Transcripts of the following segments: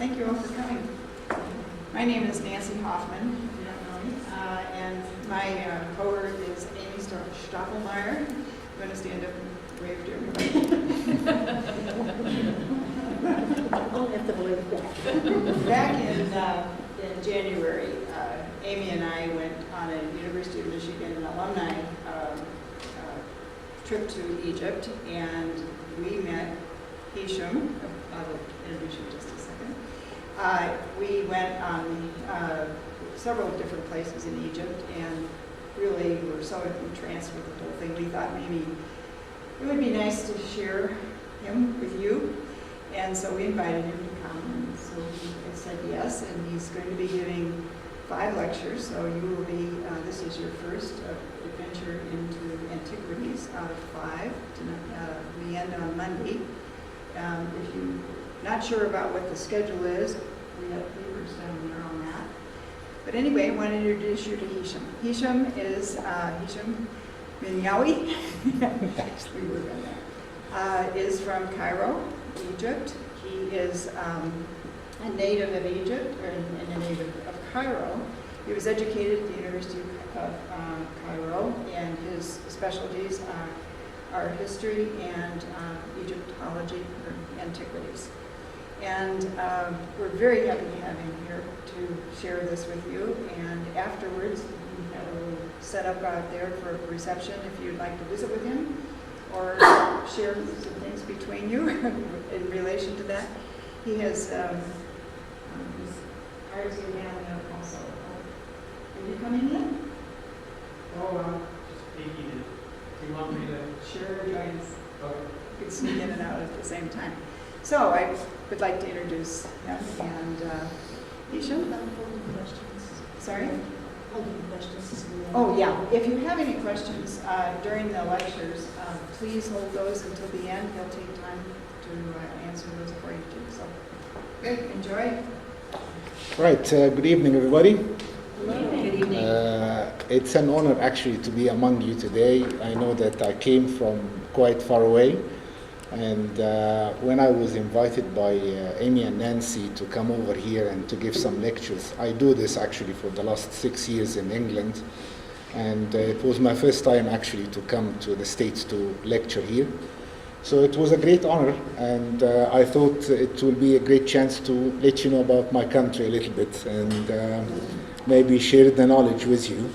Thank you all for coming. My name is Nancy Hoffman, if you don't know me, and my cohort is Amy Stoffelmeyer. I'm going to stand up and wave to everybody. I'll have to wave back. Back in January, Amy and I went on a University of Michigan alumni trip to Egypt, and we met Hisham. I'll introduce you in just a second. We went on several different places in Egypt and really were so entranced with the whole thing. We thought maybe it would be nice to share him with you. And so we invited him to come, and so he said yes, and he's going to be giving 5 lectures. So you will be, this is your first adventure into antiquities out of 5. We end on Monday. If you're not sure about what the schedule is, we have papers down there on that. But anyway, I want to introduce you to Hisham. Hisham is Hisham El.Meniawy. Actually, we're going to. Is from Cairo, Egypt. He is a native of Egypt and a native of Cairo. He was educated at the University of Cairo, and his specialties are history and Egyptology, or antiquities. And we're very happy to have him here to share this with you. And afterwards, we have a little setup out there for reception if you'd like to visit with him or share some things between you in relation to that. He has his cards are down there also. Are you coming in? Oh, I'm just peeking in. Do you want me to? Sure, join us. Okay. You could sneak in and out at the same time. So I would like to introduce him and Hisham. Sorry? Oh, yeah. If you have any questions during the lectures, please hold those until the end. He'll take time to answer those for you too. So, good. Enjoy. Right. Good evening, everybody. Good evening. It's an honor actually to be among you today. I know that I came from quite far away, and when I was invited by Amy and Nancy to come over here and to give some lectures, I do this actually for the last 6 years in England, and it was my first time actually to come to the States to lecture here. So it was a great honor, and I thought it will be a great chance to let you know about my country a little bit and maybe share the knowledge with you.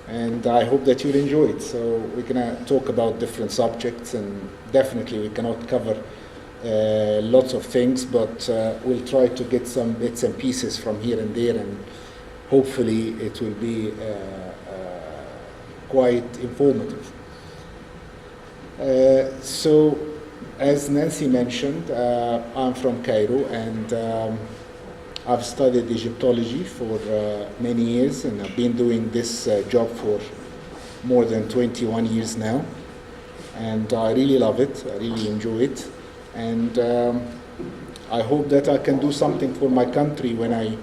And I hope that you'll enjoy it. So we're going to talk about different subjects, and definitely we cannot cover lots of things, but we'll try to get some bits and pieces from here and there, and hopefully it will be quite informative. So as Nancy mentioned, I'm from Cairo, and I've studied Egyptology for many years, and I've been doing this job for more than 21 years now. And I really love it, I really enjoy it. And I hope that I can do something for my country when I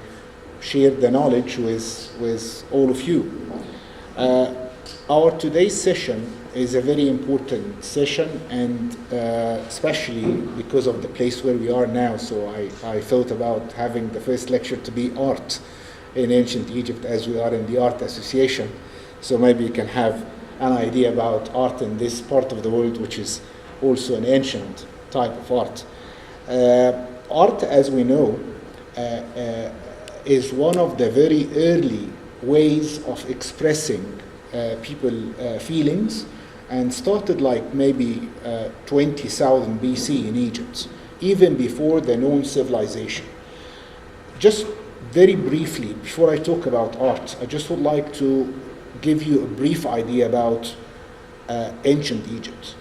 share the knowledge with all of you. Our today's session is a very important session, and especially because of the place where we are now. So I thought about having the first lecture to be art in ancient Egypt, as we are in the Art Association. So maybe you can have an idea about art in this part of the world, which is also an ancient type of art. Art, as we know, is one of the very early ways of expressing people's feelings, and started like maybe 20,000 BC in Egypt, even before the known civilization. Just very briefly, before I talk about art, I just would like to give you a brief idea about ancient Egypt.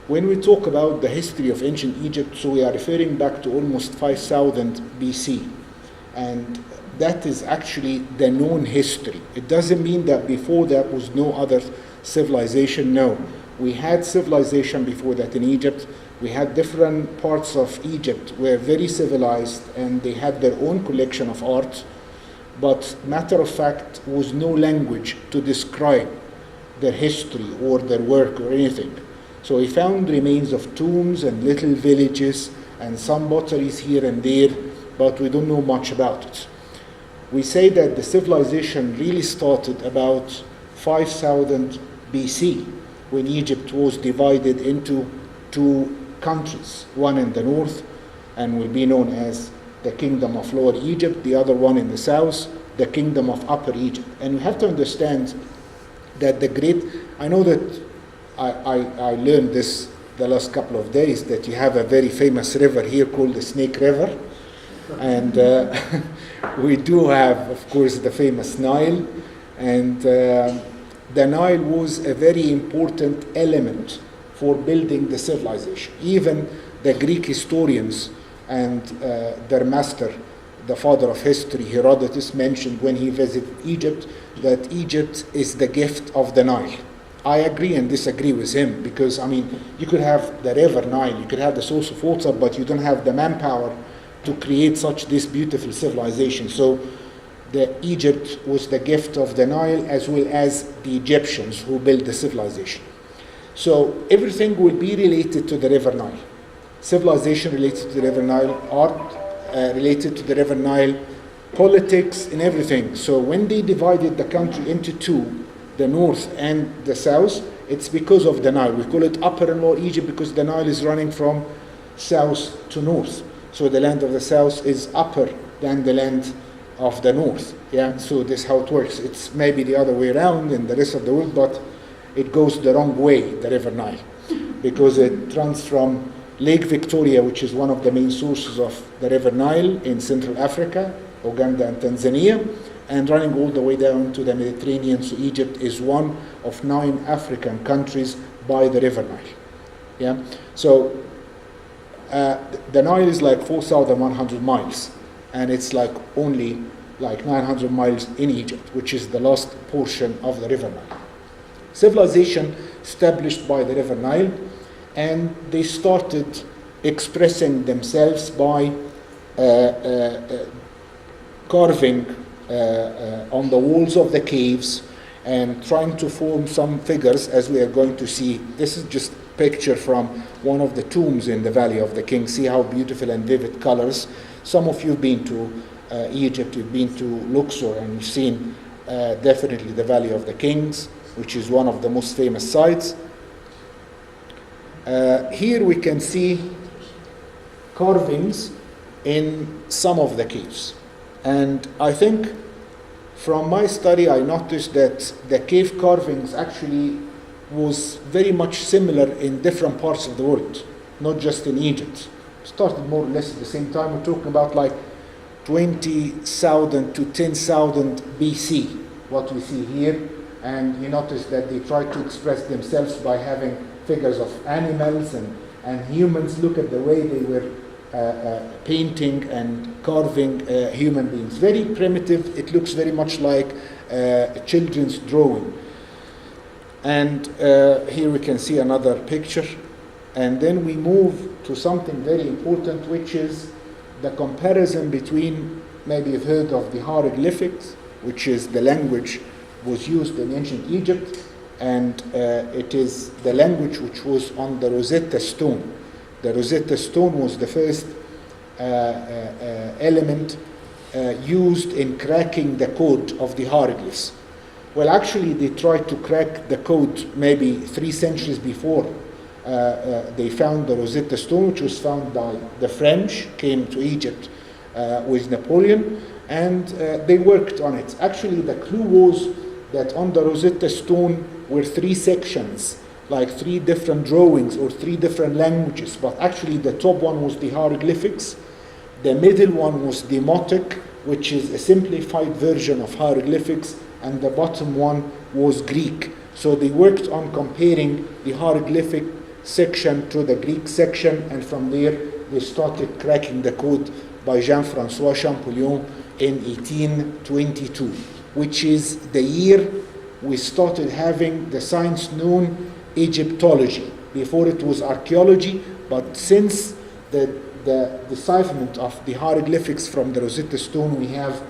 When we talk about the history of ancient Egypt, so we are referring back to almost 5,000 BC, and that is actually the known history. It doesn't mean that before that was no other civilization. No, we had civilization before that in Egypt. We had different parts of Egypt were very civilized, and they had their own collection of art, but matter of fact was no language to describe their history or their work or anything. So we found remains of tombs and little villages and some potteries here and there, but we don't know much about it. We say that the civilization really started about 5000 BC, when Egypt was divided into two countries, one in the north and will be known as the Kingdom of Lower Egypt, the other one in the south, the Kingdom of Upper Egypt. And you have to understand that I know that I learned this the last couple of days, that you have a very famous river here called the Snake River. And we do have, of course, the famous Nile. And the Nile was a very important element for building the civilization. Even the Greek historians and their master, the father of history, Herodotus, mentioned when he visited Egypt that Egypt is the gift of the Nile. I agree and disagree with him, because, I mean, you could have the river Nile, you could have the source of water, but you don't have the manpower to create this beautiful civilization. So Egypt was the gift of the Nile, as well as the Egyptians who built the civilization. So everything will be related to the river Nile. Civilization related to the river Nile, art related to the river Nile, politics and everything. So when they divided the country into two, the north and the south, it's because of the Nile. We call it Upper and Lower Egypt because the Nile is running from south to north. So the land of the south is upper than the land of the north. Yeah, so this is how it works. It's maybe the other way around in the rest of the world, but it goes the wrong way, the river Nile, because it runs from Lake Victoria, which is one of the main sources of the river Nile in Central Africa, Uganda and Tanzania, and running all the way down to the Mediterranean. So Egypt is one of 9 African countries by the river Nile. Yeah, so the Nile is like 4,100 miles, and it's like only like 900 miles in Egypt, which is the last portion of the river Nile. Civilization established by the river Nile, and they started expressing themselves by carving on the walls of the caves and trying to form some figures, as we are going to see. This is just a picture from one of the tombs in the Valley of the Kings. See how beautiful and vivid colors. Some of you have been to Egypt, you've been to Luxor, and you've seen definitely the Valley of the Kings, which is one of the most famous sites. Here we can see carvings in some of the caves. And I think from my study I noticed that the cave carvings actually was very much similar in different parts of the world, not just in Egypt. Started more or less at the same time. We're talking about like 20,000 to 10,000 BC, what we see here. And you notice that they try to express themselves by having figures of animals and humans. Look at the way they were painting and carving human beings. Very primitive. It looks very much like a children's drawing. And here we can see another picture. And then we move to something very important, which is the comparison between, maybe you've heard of the hieroglyphics, which is the language was used in ancient Egypt, and it is the language which was on the Rosetta Stone. The Rosetta Stone was the first element used in cracking the code of the hieroglyphs. Well, actually, they tried to crack the code maybe 3 centuries before they found the Rosetta Stone, which was found by the French, came to Egypt with Napoleon, and they worked on it. Actually, the clue was that on the Rosetta Stone were 3 sections, like 3 different drawings or 3 different languages, but actually the top one was the hieroglyphics, the middle one was Demotic, which is a simplified version of hieroglyphics, and the bottom one was Greek. So they worked on comparing the hieroglyphic section to the Greek section, and from there they started cracking the code by Jean-François Champollion in 1822, which is the year we started having the science known Egyptology. Before it was archaeology, but since the decipherment of the hieroglyphics from the Rosetta Stone, we have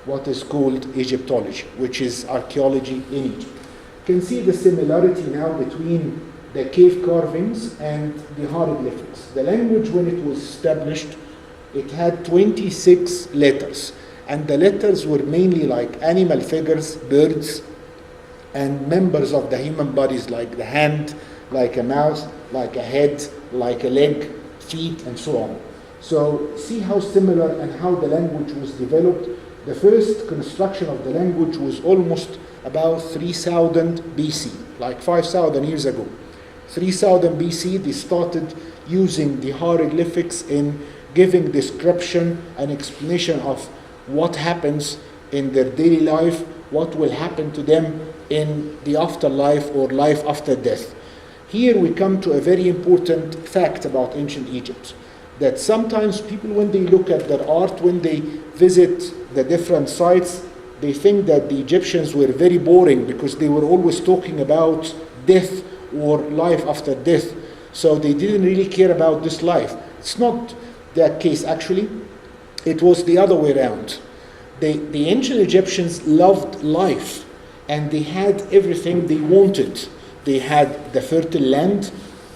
what is called Egyptology, which is archaeology in Egypt. You can see the similarity now between the cave carvings and the hieroglyphics. The language, when it was established, It had 26 letters, and the letters were mainly like animal figures, birds, and members of the human bodies, like the hand, like a mouth, like a head, like a leg, feet, and so on. So see how similar and how the language was developed. The first construction of the language was almost about 3000 BC, like 5,000 years ago. 3000 BC, they started using the hieroglyphics in giving description and explanation of what happens in their daily life, what will happen to them in the afterlife or life after death. Here we come to a very important fact about ancient Egypt, that sometimes people, when they look at their art, when they visit the different sites, they think that the Egyptians were very boring because they were always talking about death or life after death. So they didn't really care about this life. It's not that case, actually. It was the other way around. The ancient Egyptians loved life, and they had everything they wanted. They had the fertile land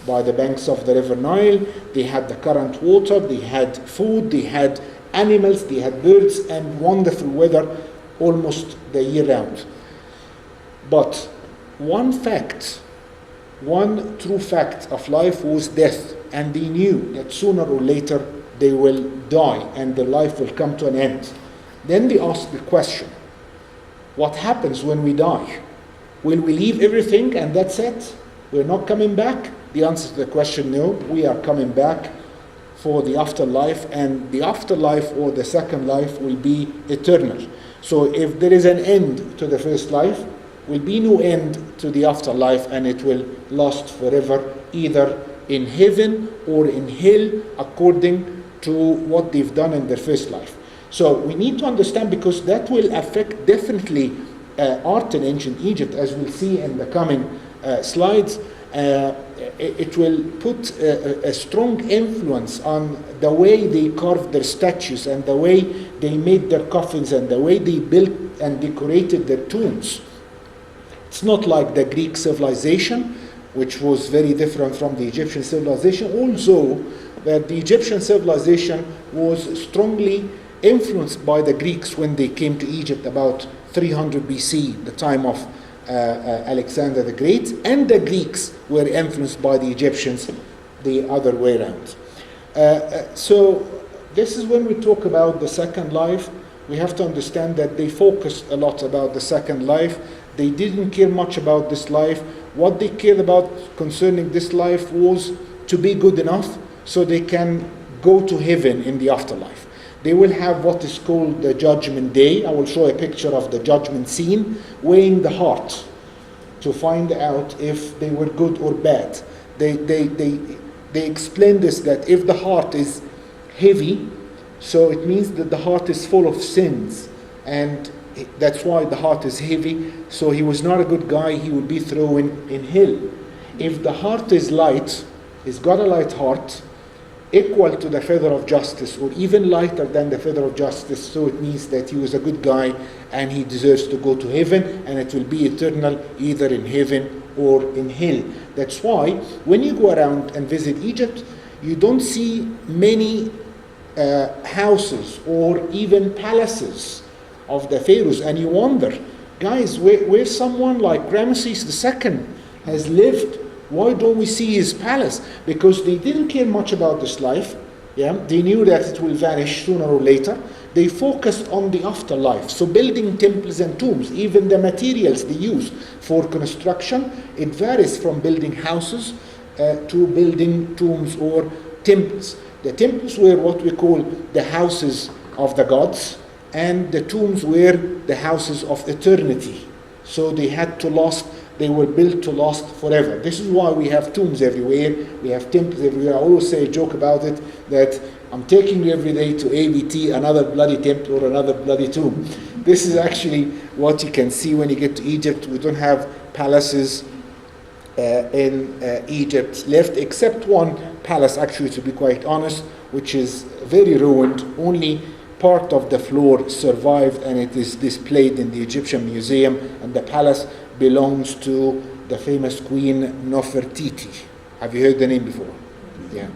by the banks of the river Nile, they had the current water, they had food, they had animals, they had birds, and wonderful weather almost the year round. But one true fact of life was death, and they knew that sooner or later they will die and their life will come to an end. Then they asked the question, what happens when we die? Will we leave everything and that's it? We're not coming back? The answer to the question, no, we are coming back for the afterlife, and the afterlife or the second life will be eternal. So if there is an end to the first life, will be no end to the afterlife, and it will last forever, either in heaven or in hell, according to what they've done in their first life. So we need to understand, because that will affect definitely art in ancient Egypt, as we'll see in the coming slides. It will put a strong influence on the way they carved their statues and the way they made their coffins and the way they built and decorated their tombs. It's not like the Greek civilization, which was very different from the Egyptian civilization, although that the Egyptian civilization was strongly influenced by the Greeks when they came to Egypt about 300 BC, the time of Alexander the Great, and the Greeks were influenced by the Egyptians the other way around. So this is when we talk about the second life. We have to understand that they focused a lot about the second life. They didn't care much about this life. What they cared about concerning this life was to be good enough so they can go to heaven in the afterlife. They will have what is called the judgment day. I will show a picture of the judgment scene, weighing the heart to find out if they were good or bad. They explain this, that if the heart is heavy, so it means that the heart is full of sins, and that's why the heart is heavy. So he was not a good guy, he would be thrown in hell. If the heart is light, he's got a light heart, equal to the feather of justice, or even lighter than the feather of justice, so it means that he was a good guy and he deserves to go to heaven, and it will be eternal either in heaven or in hell. That's why when you go around and visit Egypt, you don't see many houses or even palaces of the pharaohs, and you wonder, guys, where someone like Ramesses II has lived, why don't we see his palace? Because they didn't care much about this life. Yeah, they knew that it will vanish sooner or later. They focused on the afterlife. So building temples and tombs, even the materials they use for construction, it varies from building houses to building tombs or temples. The temples were what we call the houses of the gods, and the tombs were the houses of eternity. So they had to last. They were built to last forever. This is why we have tombs everywhere. We have temples everywhere. I always say a joke about it, that I'm taking you every day to ABT, another bloody temple or another bloody tomb. This is actually what you can see when you get to Egypt. We don't have palaces in Egypt left, except one palace, actually, to be quite honest, which is very ruined. Only part of the floor survived, and it is displayed in the Egyptian Museum, and the palace belongs to the famous Queen Nefertiti. Have you heard the name before? Yeah.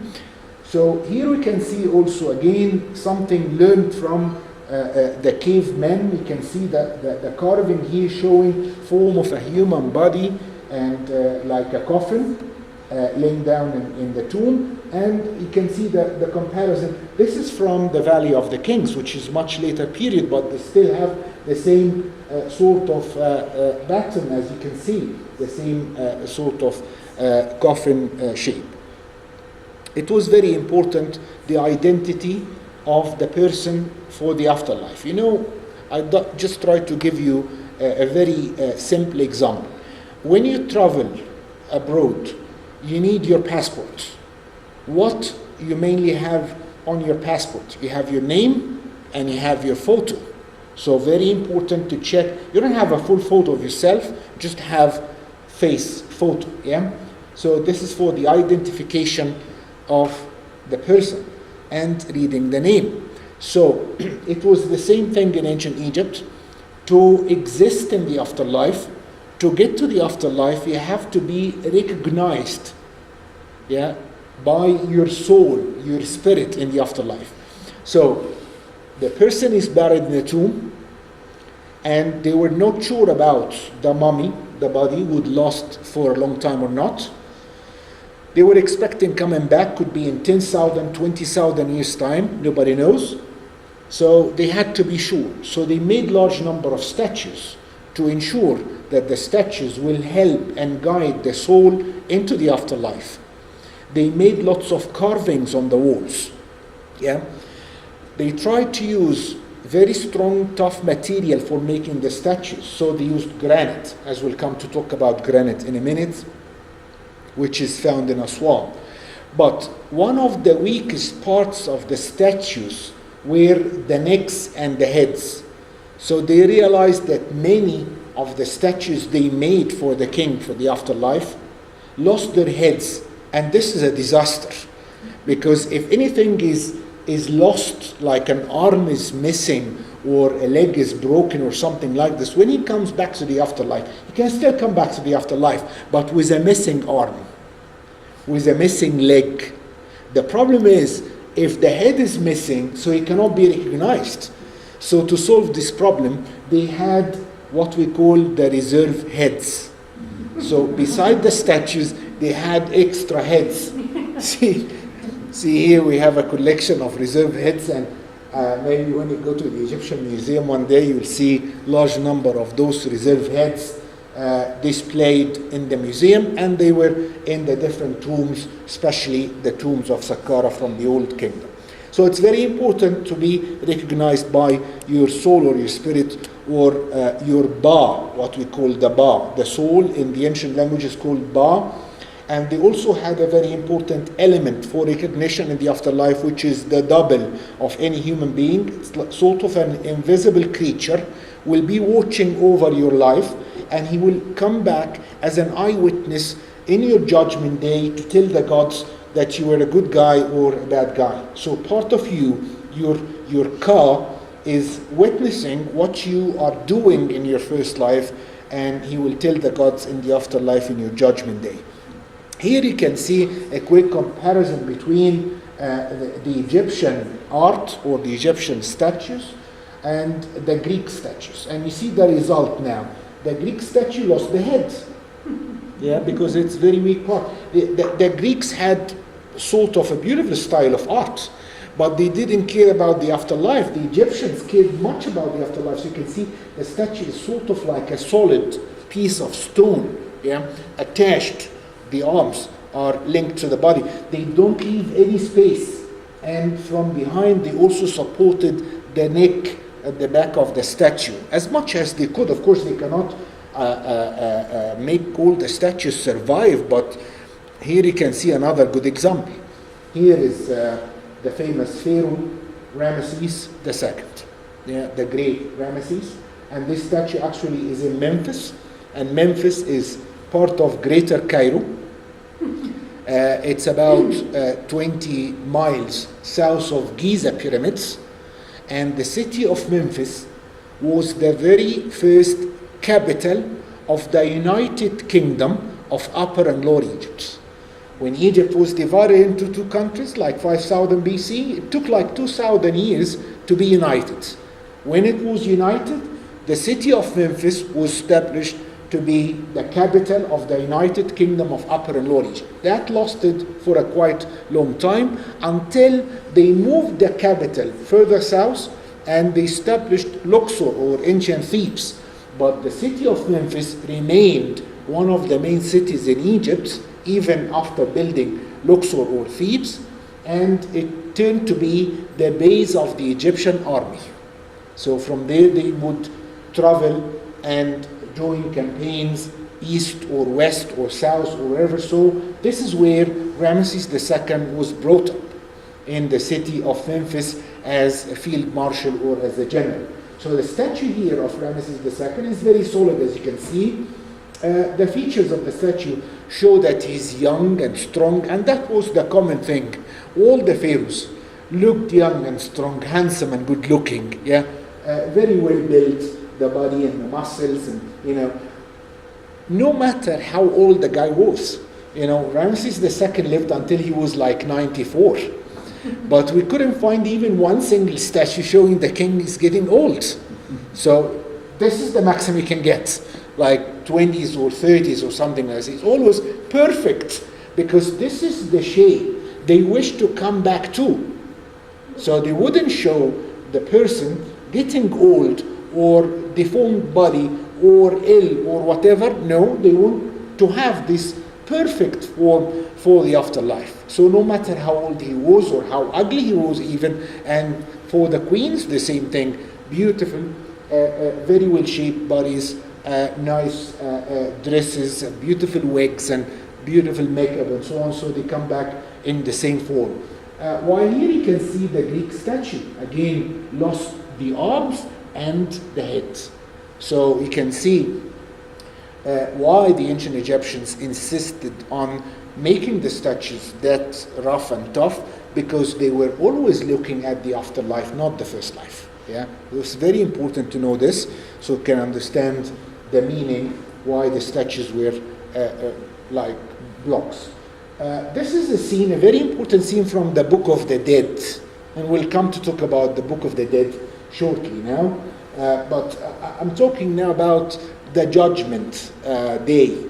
So here we can see also again something learned from the cavemen. We can see that the carving here showing form of a human body and like a coffin laying down in the tomb. And you can see the comparison. This is from the Valley of the Kings, which is much later period, but they still have the same sort of pattern, as you can see, the same sort of coffin shape. It was very important, the identity of the person for the afterlife. You know, I just try to give you a very simple example. When you travel abroad, you need your passport. What you mainly have on your passport? You have your name and you have your photo. So very important to check. You don't have a full photo of yourself, just have face photo, yeah? So this is for the identification of the person and reading the name. So it was the same thing in ancient Egypt. To exist in the afterlife, to get to the afterlife, you have to be recognized, yeah, by your soul, your spirit in the afterlife. So the person is buried in the tomb, and they were not sure about the mummy, the body, would last for a long time or not. They were expecting coming back, could be in 10,000, 20,000 years' time, nobody knows. So they had to be sure. So they made large number of statues to ensure that the statues will help and guide the soul into the afterlife. They made lots of carvings on the walls. Yeah, they tried to use very strong, tough material for making the statues. So they used granite, as we'll come to talk about granite in a minute, which is found in Aswan. But one of the weakest parts of the statues were the necks and the heads. So they realized that many of the statues they made for the king for the afterlife lost their heads. And this is a disaster, because if anything is lost, like an arm is missing or a leg is broken or something like this, when he comes back to the afterlife, he can still come back to the afterlife, but with a missing arm, with a missing leg. The problem is, if the head is missing, so he cannot be recognized. So to solve this problem, they had what we call the reserve heads. So beside the statues, they had extra heads. See here we have a collection of reserve heads, and maybe when you go to the Egyptian Museum one day, you'll see large number of those reserve heads displayed in the museum, and they were in the different tombs, especially the tombs of Saqqara from the Old Kingdom. So it's very important to be recognized by your soul or your spirit, or your Ba, what we call the Ba. The soul in the ancient language is called Ba. And they also had a very important element for recognition in the afterlife, which is the double of any human being. It's sort of an invisible creature, will be watching over your life, and he will come back as an eyewitness in your judgment day to tell the gods that you were a good guy or a bad guy. So part of you, your Ka, is witnessing what you are doing in your first life, and he will tell the gods in the afterlife in your judgment day. Here you can see a quick comparison between the Egyptian art or the Egyptian statues and the Greek statues. And you see the result now. The Greek statue lost the head. Yeah, because it's very weak part. The Greeks had sort of a beautiful style of art, but they didn't care about the afterlife. The Egyptians cared much about the afterlife. So you can see the statue is sort of like a solid piece of stone, yeah, attached. The arms are linked to the body. They don't leave any space. And from behind, they also supported the neck at the back of the statue as much as they could. Of course, they cannot make all the statues survive, but here you can see another good example. Here is the famous Pharaoh Ramesses II, yeah, the great Ramesses. And this statue actually is in Memphis, and Memphis is part of Greater Cairo. It's about 20 miles south of Giza pyramids, and the city of Memphis was the very first capital of the United Kingdom of Upper and Lower Egypt. When Egypt was divided into two countries, like 5000 BC, it took like 2000 years to be united. When it was united, the city of Memphis was established to be the capital of the United Kingdom of Upper and Lower Egypt. That lasted for a quite long time until they moved the capital further south and they established Luxor, or ancient Thebes. But the city of Memphis remained one of the main cities in Egypt even after building Luxor or Thebes, and it turned to be the base of the Egyptian army. So from there they would travel and join campaigns east or west or south or wherever. So this is where Ramesses II was brought up, in the city of Memphis as a field marshal or as a general. So the statue here of Ramesses II is very solid, as you can see. The features of the statue show that he's young and strong, and that was the common thing. All the pharaohs looked young and strong, handsome and good looking, yeah, very well built, the body and the muscles, and no matter how old the guy was. Ramesses II lived until he was like 94. But we couldn't find even one single statue showing the king is getting old. So this is the maximum you can get, like 20s or 30s or something like this. It's always perfect, because this is the shape they wish to come back to. So they wouldn't show the person getting old or deformed body or ill or whatever. No, they want to have this perfect form for the afterlife. So no matter how old he was or how ugly he was even, and for the queens the same thing, beautiful, very well shaped bodies, nice dresses, beautiful wigs and beautiful makeup and so on, so they come back in the same form. While here you can see the Greek statue, again lost the arms and the head. So you can see why the ancient Egyptians insisted on making the statues that rough and tough, because they were always looking at the afterlife, not the first life. Yeah, it was very important to know this, so you can understand the meaning why the statues were like blocks. This is a scene, a very important scene from the Book of the Dead, and we'll come to talk about the Book of the Dead shortly now. But I'm talking now about the Judgment Day.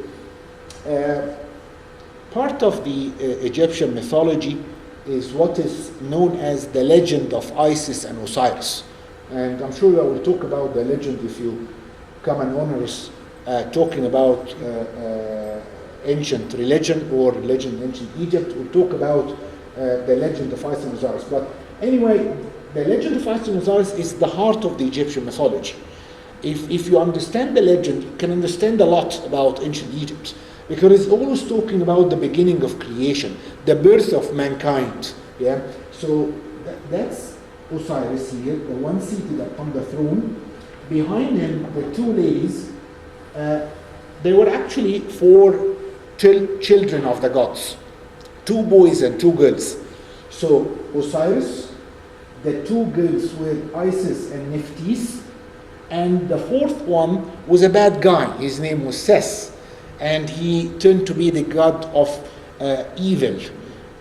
Part of the Egyptian mythology is what is known as the legend of Isis and Osiris. And I'm sure I will talk about the legend if you come and honor us talking about ancient religion or religion in ancient Egypt. We'll talk about the legend of Isis and Osiris. But anyway, the legend of Isis and Osiris is the heart of the Egyptian mythology. If you understand the legend, you can understand a lot about ancient Egypt, because it's always talking about the beginning of creation, the birth of mankind. Yeah. So that's Osiris here, the one seated upon the throne. Behind him, the two ladies. They were actually four children of the gods, 2 boys and 2 girls. So Osiris, the 2 girls were Isis and Nephthys, and the 4th one was a bad guy. His name was Seth, and he turned to be the god of evil,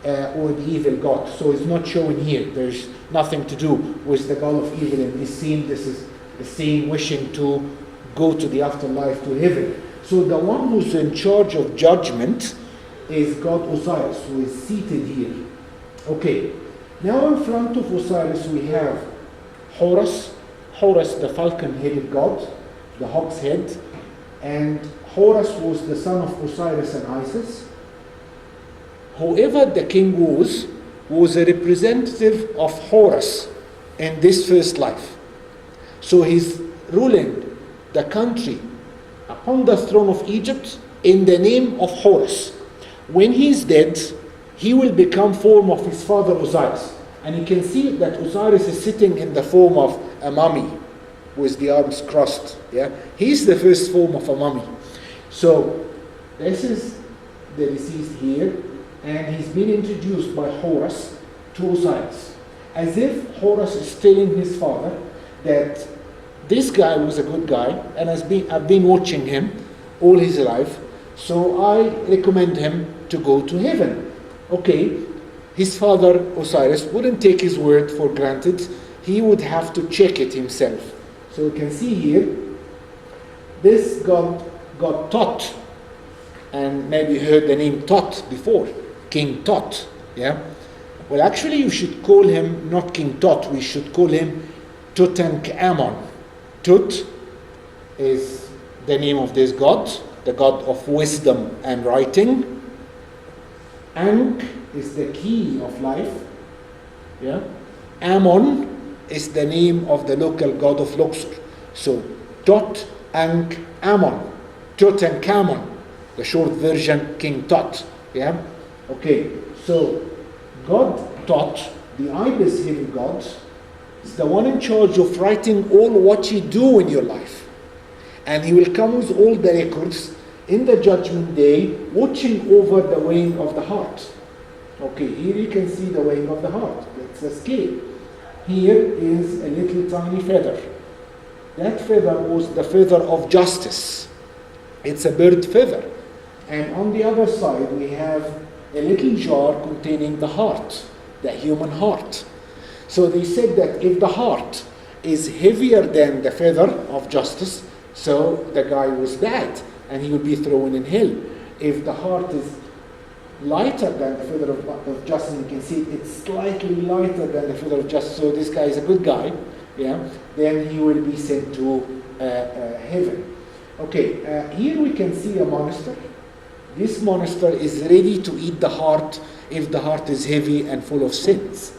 or the evil god. So it's not shown here. There's nothing to do with the god of evil in this scene. This is the scene wishing to go to the afterlife, to heaven. So the one who's in charge of judgment is God Osiris, who is seated here. Okay, now in front of Osiris we have Horus. Horus, the falcon-headed god, the hawk's head. And Horus was the son of Osiris and Isis. Whoever the king was a representative of Horus in this first life. So he's ruling the country upon the throne of Egypt in the name of Horus. When he's dead, he will become form of his father Osiris. And you can see that Osiris is sitting in the form of a mummy with the arms crossed. Yeah, he's the first form of a mummy. So this is the deceased here, and he's been introduced by Horus to Osiris, as if Horus is telling his father that this guy was a good guy, and I've been watching him all his life. So I recommend him to go to heaven. Okay, his father Osiris wouldn't take his word for granted. He would have to check it himself. So you can see here, this god got Tot, and maybe you heard the name Tot before, King Tot. Yeah. Well, actually, you should call him not King Tot. We should call him Tutankhamun. Tut is the name of this god, the god of wisdom and writing. Ankh is the key of life. Yeah. Ammon is the name of the local god of Luxor. So Tot, Ankh, Ammon, Tutankhamun, the short version, King Tot. Yeah. Okay. So God Tot, the ibis headed god, is the one in charge of writing all what you do in your life. And he will come with all the records in the judgment day, watching over the weighing of the heart. Okay, here you can see the weighing of the heart. That's a scale. Here is a little tiny feather. That feather was the feather of justice. It's a bird feather. And on the other side, we have a little jar containing the heart, the human heart. So they said that if the heart is heavier than the feather of justice, so the guy was bad and he would be thrown in hell. If the heart is lighter than the feather of justice, you can see it's slightly lighter than the feather of justice, so this guy is a good guy, yeah, then he will be sent to heaven. Okay, here we can see a monster. This monster is ready to eat the heart if the heart is heavy and full of sins.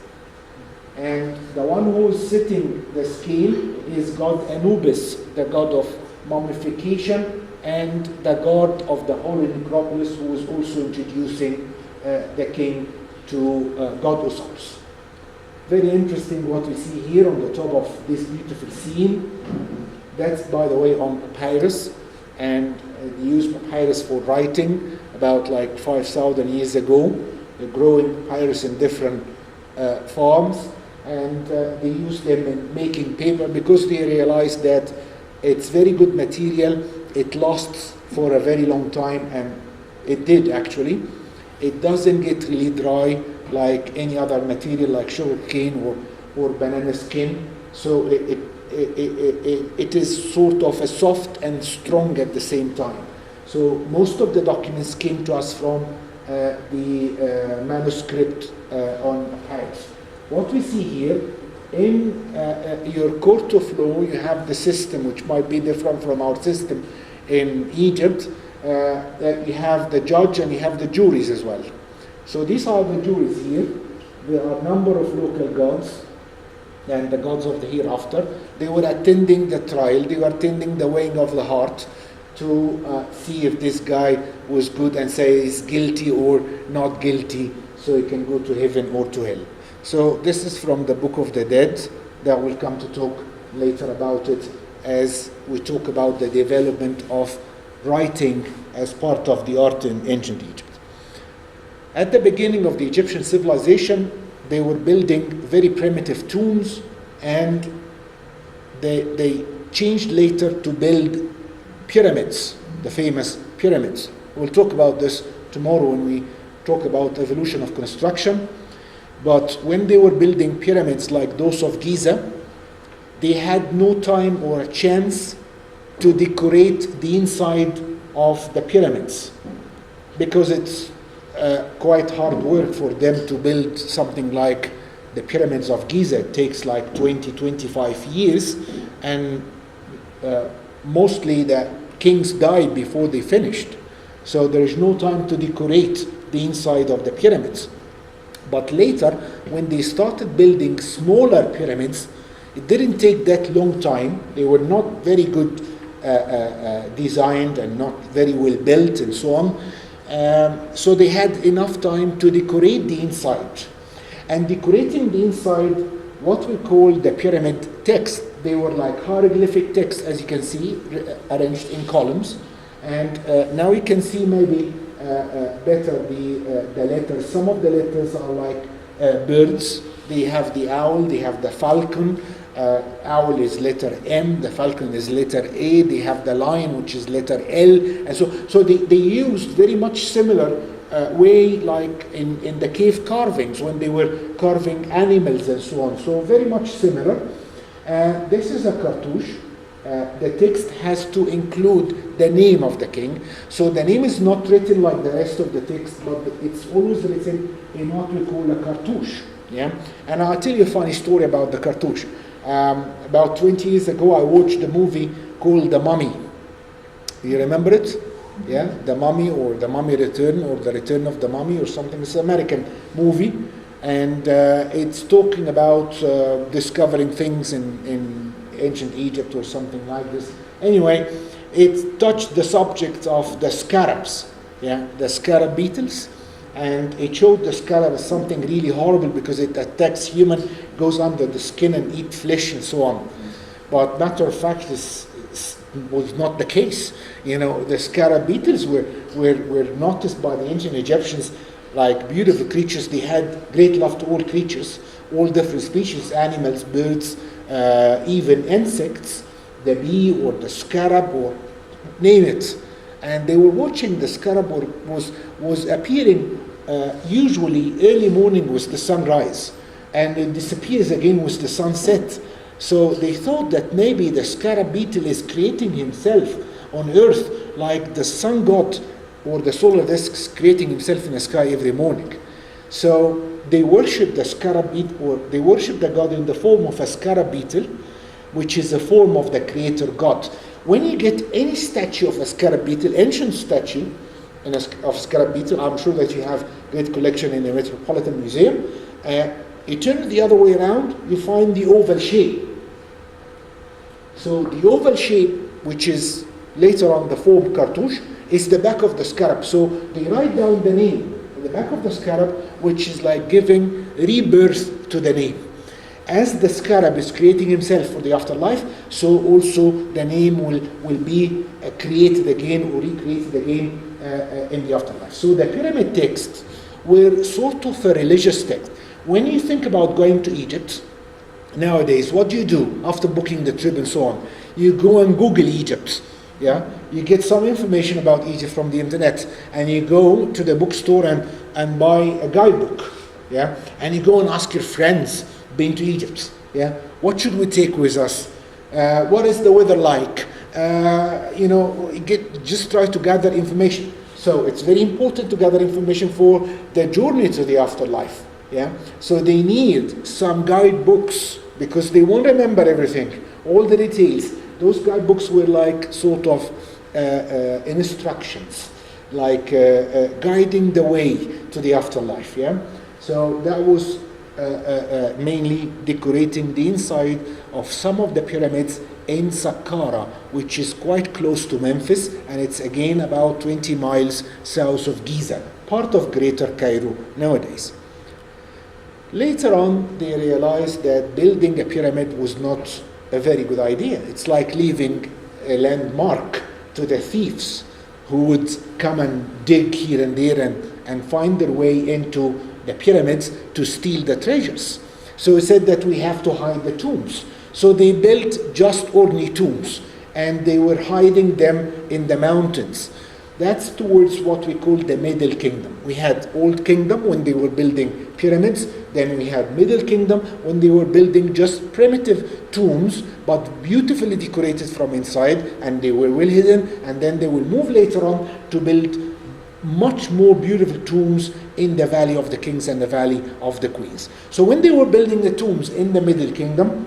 And the one who is sitting the scale is God Anubis, the god of mummification, and the god of the holy necropolis, who is also introducing the king to God Osiris. Very interesting what we see here on the top of this beautiful scene. That's, by the way, on papyrus, and they used papyrus for writing about like 5,000 years ago. They're growing papyrus in different farms, and they use them in making paper because they realized that it's very good material. It lasts for a very long time, and it did actually. It doesn't get really dry like any other material like sugar cane or banana skin. So it is sort of a soft and strong at the same time. So most of the documents came to us from the manuscript on papyrus. What we see here, in your court of law, you have the system, which might be different from our system in Egypt, that you have the judge and you have the juries as well. So these are the juries here. There are a number of local gods and the gods of the hereafter. They were attending the trial, they were attending the weighing of the heart to see if this guy was good and say he's guilty or not guilty, so he can go to heaven or to hell. So this is from the Book of the Dead, that we'll come to talk later about it as we talk about the development of writing as part of the art in ancient Egypt. At the beginning of the Egyptian civilization, they were building very primitive tombs, and they changed later to build pyramids, the famous pyramids. We'll talk about this tomorrow when we talk about evolution of construction. But when they were building pyramids like those of Giza, they had no time or a chance to decorate the inside of the pyramids, because it's quite hard work for them to build something like the pyramids of Giza. It takes like 20-25 years, and mostly the kings died before they finished. So there is no time to decorate the inside of the pyramids. But later, when they started building smaller pyramids, it didn't take that long time. They were not very good designed and not very well built and so on. So they had enough time to decorate the inside. And decorating the inside, what we call the pyramid text, they were like hieroglyphic text, as you can see, arranged in columns. And now you can see maybe better the letters. Some of the letters are like birds. They have the owl, they have the falcon, owl is letter M, the falcon is letter A, they have the lion, which is letter L, and so they used very much similar way like in the cave carvings when they were carving animals and so on. So very much similar. This is a cartouche. The text has to include the name of the king. So the name is not written like the rest of the text, but it's always written in what we call a cartouche. Yeah? And I'll tell you a funny story about the cartouche. About 20 years ago, I watched a movie called The Mummy. You remember it? Yeah, The Mummy, or The Mummy Return, or The Return of the Mummy, or something. It's an American movie, and it's talking about discovering things in ancient Egypt or something like this. Anyway, it touched the subject of the scarabs, yeah, the scarab beetles, and it showed the scarab as something really horrible because it attacks human, goes under the skin and eat flesh and so on. But matter of fact, this was not the case. You know, the scarab beetles were noticed by the ancient Egyptians like beautiful creatures. They had great love to all creatures, all different species, animals, birds, even insects, the bee or the scarab or name it. And they were watching the scarab was appearing usually early morning with the sunrise, and it disappears again with the sunset. So they thought that maybe the scarab beetle is creating himself on earth like the sun god or the solar disk is creating himself in the sky every morning. So they worship the scarab beetle, or they worship the god in the form of a scarab beetle, which is a form of the creator god. When you get any statue of a scarab beetle, ancient statue of scarab beetle, I'm sure that you have great collection in the Metropolitan Museum, you turn it the other way around, you find the oval shape. So the oval shape, which is later on the form cartouche, is the back of the scarab. So they write down the name in the back of the scarab, which is like giving rebirth to the name. As the scarab is creating himself for the afterlife, so also the name will be created again or recreated again in the afterlife. So the pyramid texts were sort of a religious text. When you think about going to Egypt, nowadays, what do you do after booking the trip and so on? You go and Google Egypt. Yeah, you get some information about Egypt from the internet, and you go to the bookstore and buy a guidebook. Yeah, and you go and ask your friends, been to Egypt. Yeah, what should we take with us? What is the weather like? Just try to gather information. So it's very important to gather information for the journey to the afterlife. Yeah, so they need some guidebooks because they won't remember everything, all the details. Those guidebooks were like sort of instructions, like guiding the way to the afterlife. Yeah, so that was mainly decorating the inside of some of the pyramids in Saqqara, which is quite close to Memphis, and it's again about 20 miles south of Giza, part of Greater Cairo nowadays. Later on, they realized that building a pyramid was not a very good idea. It's like leaving a landmark to the thieves who would come and dig here and there and find their way into the pyramids to steal the treasures. So he said that we have to hide the tombs. So they built just ordinary tombs, and they were hiding them in the mountains. That's towards what we call the Middle Kingdom. We had Old Kingdom when they were building pyramids, then we had Middle Kingdom when they were building just primitive tombs, but beautifully decorated from inside, and they were well hidden, and then they will move later on to build much more beautiful tombs in the Valley of the Kings and the Valley of the Queens. So when they were building the tombs in the Middle Kingdom,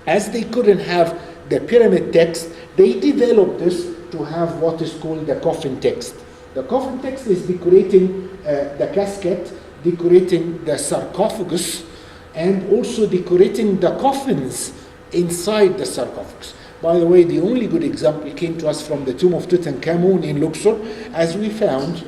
as they couldn't have the pyramid text, they developed this to have what is called the coffin text. The coffin text is decorating the casket, decorating the sarcophagus, and also decorating the coffins inside the sarcophagus. By the way, the only good example came to us from the tomb of Tutankhamun in Luxor, as we found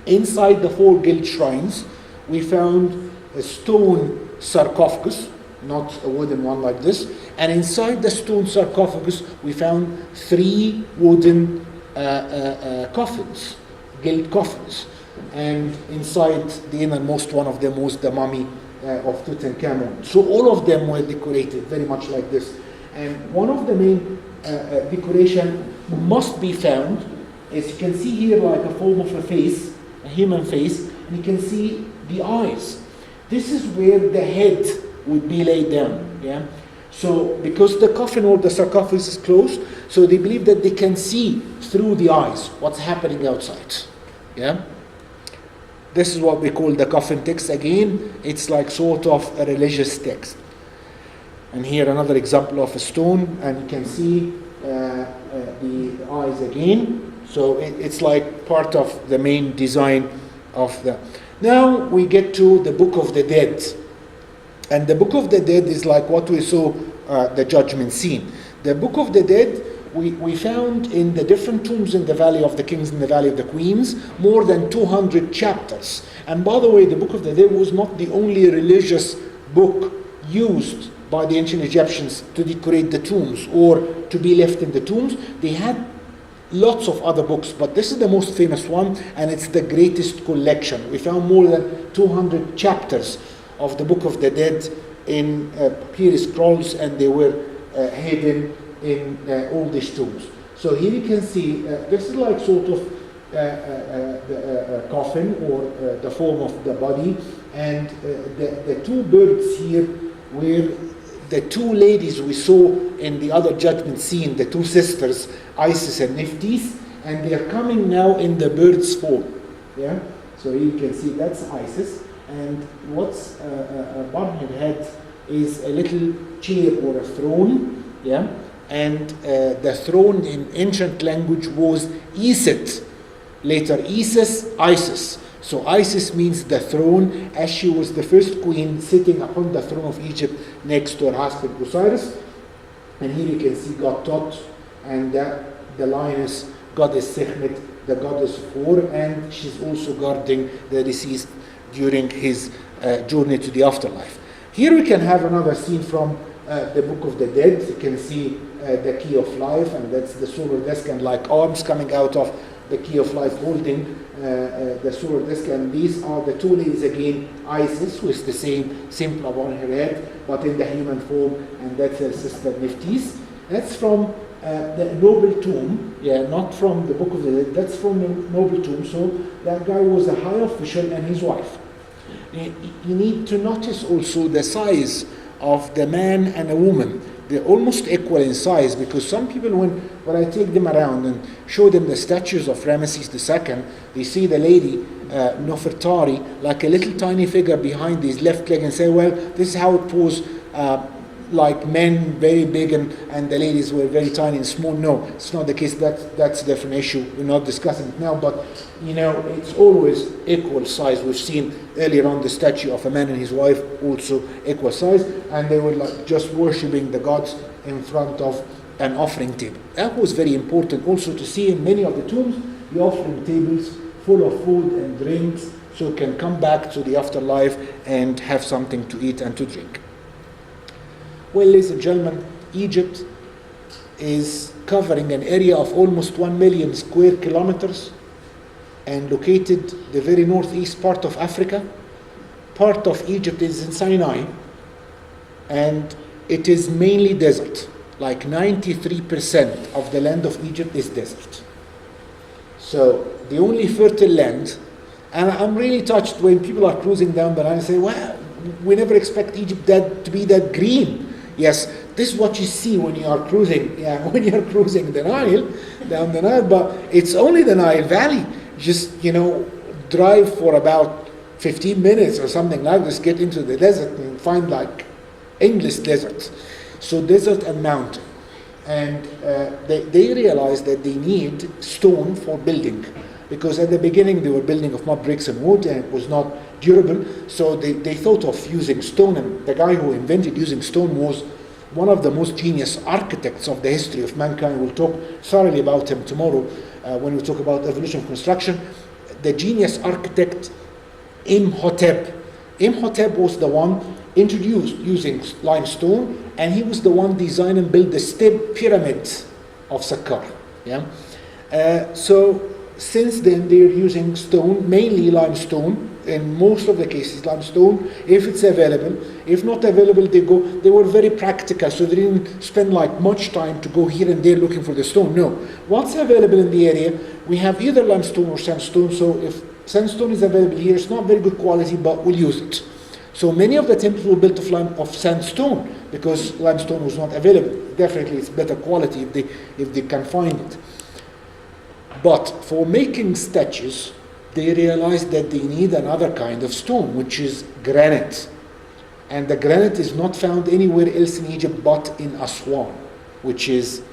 inside the 4 gilt shrines, we found a stone sarcophagus, not a wooden one like this, and inside the stone sarcophagus we found 3 wooden coffins, gilt coffins, and inside the innermost one of them was the mummy of Tutankhamun. So all of them were decorated very much like this. And one of the main decoration must be found, as you can see here, like a form of a face, a human face, and you can see the eyes. This is where the head would be laid down. Yeah. So because the coffin or the sarcophagus is closed, so they believe that they can see through the eyes what's happening outside. Yeah. This is what we call the coffin text. Again, it's like sort of a religious text. And here another example of a stone, and you can see the eyes again. So it's like part of the main design of the... Now we get to the Book of the Dead. And the Book of the Dead is like what we saw, the judgment scene. The Book of the Dead, we found in the different tombs in the Valley of the Kings and the Valley of the Queens, more than 200 chapters. And by the way, the Book of the Dead was not the only religious book used by the ancient Egyptians to decorate the tombs or to be left in the tombs. They had lots of other books, but this is the most famous one, and it's the greatest collection. We found more than 200 chapters of the Book of the Dead in papyrus scrolls, and they were hidden in all these tombs. So here you can see, this is like sort of the coffin or the form of the body, and the two birds here were the two ladies we saw in the other judgment scene, the two sisters, Isis and Nephthys, and they are coming now in the bird's form. Yeah. So here you can see that's Isis, and what's above her head is a little chair or a throne. Yeah. And the throne in ancient language was Iset. Later Isis. So Isis means the throne, as she was the first queen sitting upon the throne of Egypt next to her husband Osiris. And here you can see God Tot and the lioness, goddess Sekhmet, the goddess of war, and she's also guarding the deceased during his journey to the afterlife. Here we can have another scene from the Book of the Dead. You can see the key of life, and that's the solar disk, and like arms coming out of the key of life holding the solar disk. And these are the two ladies again, Isis, who is the same symbol upon her head, but in the human form, and that's her sister Nephthys. That's from the noble tomb, not from the Book of the Dead, that's from the noble tomb. So that guy was a high official and his wife. You need to notice also the size of the man and a woman. They're almost equal in size, because some people, when I take them around and show them the statues of Ramesses II, they see the lady, Nofertari, like a little tiny figure behind his left leg, and say, well, this is how it was, like men very big and the ladies were very tiny and small. No, it's not the case. That's a different issue. We're not discussing it now, but it's always equal size. We've seen earlier on the statue of a man and his wife, also equal size, and they were like just worshipping the gods in front of an offering table. That was very important also to see in many of the tombs, the offering tables full of food and drinks, so you can come back to the afterlife and have something to eat and to drink. Well, ladies and gentlemen, Egypt is covering an area of almost 1 million square kilometers and located the very northeast part of Africa. Part of Egypt is in Sinai, and it is mainly desert. Like 93% of the land of Egypt is desert. So the only fertile land, and I'm really touched when people are cruising down the line and say, well, we never expect Egypt to be that green. Yes, this is what you see when you are cruising. Yeah, when you are cruising the Nile, down the Nile, but it's only the Nile Valley. Just drive for about 15 minutes or something like this, get into the desert and find like endless deserts. So desert and mountain, and they realized that they need stone for building, because at the beginning they were building of mud bricks and wood, and it was not durable, so they thought of using stone. And the guy who invented using stone was one of the most genius architects of the history of mankind. We'll talk thoroughly about him tomorrow when we talk about evolution of construction. The genius architect Imhotep. Imhotep was the one introduced using limestone, and he was the one design and build the step pyramid of Saqqara. So since then they're using stone, mainly limestone, in most of the cases, limestone, if it's available. If not available, they were very practical, so they didn't spend like much time to go here and there looking for the stone. No. What's available in the area, we have either limestone or sandstone, so if sandstone is available here, it's not very good quality, but we'll use it. So many of the temples were built of sandstone because limestone was not available. Definitely it's better quality if they can find it. But for making statues, they realized that they need another kind of stone, which is granite. And the granite is not found anywhere else in Egypt but in Aswan, which is,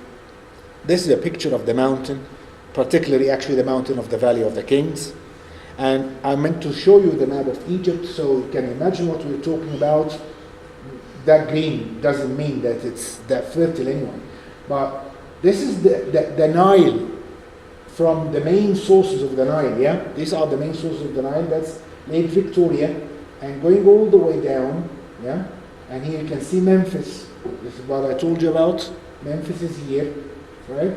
this is a picture of the mountain, particularly actually the mountain of the Valley of the Kings. And I meant to show you the map of Egypt so you can imagine what we're talking about. That green doesn't mean that it's that fertile anyway. But this is the Nile, from the main sources of the Nile, yeah? These are the main sources of the Nile. That's Lake Victoria, and going all the way down, yeah? And here you can see Memphis. This is what I told you about. Memphis is here, right?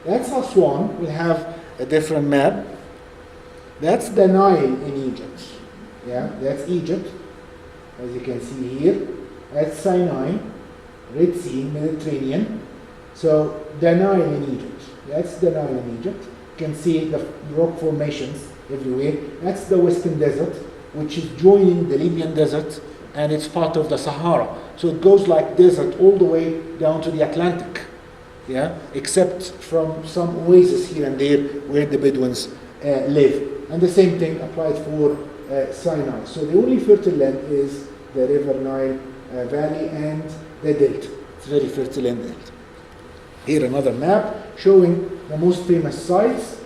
That's Aswan. We have a different map. That's the Nile in Egypt, yeah? That's Egypt, as you can see here. That's Sinai, Red Sea, Mediterranean. So the Nile in Egypt. That's the Nile in Egypt. You can see the rock formations everywhere. That's the Western Desert, which is joining the Libyan Desert, and it's part of the Sahara. So it goes like desert all the way down to the Atlantic, yeah? Except from some oases here and there where the Bedouins live. And the same thing applies for Sinai. So the only fertile land is the River Nile Valley and the Delta. It's very fertile in the Delta. Here another map showing the most famous sites.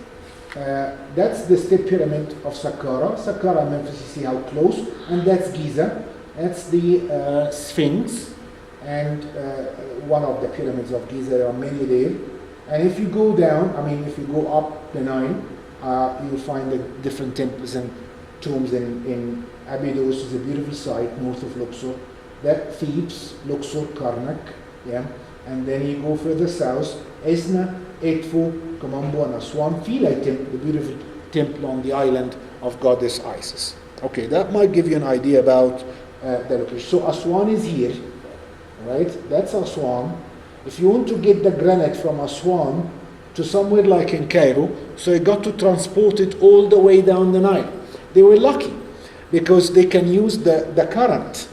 That's the Step Pyramid of Saqqara. Saqqara, Memphis, you see how close. And that's Giza. That's the Sphinx. And one of the pyramids of Giza. There are many there. And if you go down, if you go up the Nile, you'll find the different temples and tombs in Abydos, is a beautiful site north of Luxor. That Thebes, Luxor, Karnak, yeah. And then you go further south, Esna, Edfu, Kamambo, and Aswan, Philae temple, the beautiful temple on the island of goddess Isis. Okay, that might give you an idea about the location. So Aswan is here, right? That's Aswan. If you want to get the granite from Aswan to somewhere like in Cairo, so you got to transport it all the way down the Nile. They were lucky because they can use the current,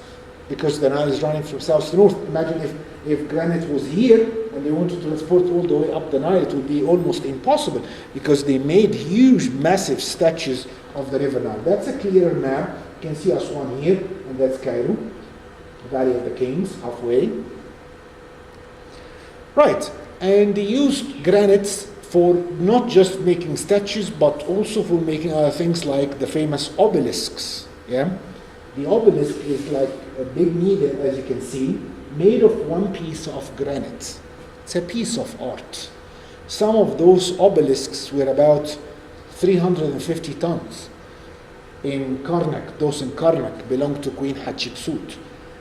because the Nile is running from south to north. Imagine if granite was here and they wanted to transport all the way up the Nile, it would be almost impossible because they made huge, massive statues of the River Nile. That's a clearer map. You can see Aswan here, and that's Cairo, Valley of the Kings, halfway. Right, and they used granites for not just making statues, but also for making other things like the famous obelisks. Yeah, the obelisk is like a big needle, as you can see, made of one piece of granite. It's a piece of art. Some of those obelisks were about 350 tons. In Karnak, those in Karnak belong to Queen Hatshepsut.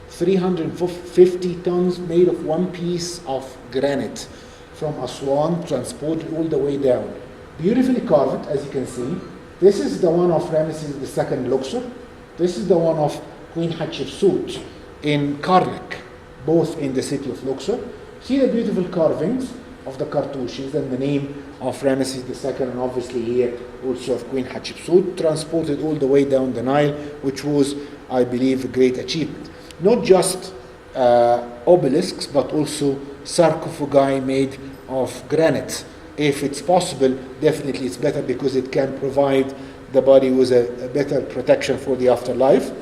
350 tons made of one piece of granite from Aswan, transported all the way down. Beautifully carved, as you can see. This is the one of Ramesses II Luxor. This is the one of Queen Hatshepsut in Karnak, both in the city of Luxor. See the beautiful carvings of the cartouches and the name of Ramesses II, and obviously here also of Queen Hatshepsut, transported all the way down the Nile, which was, I believe, a great achievement. Not just obelisks, but also sarcophagi made of granite. If it's possible, definitely it's better because it can provide the body with a better protection for the afterlife.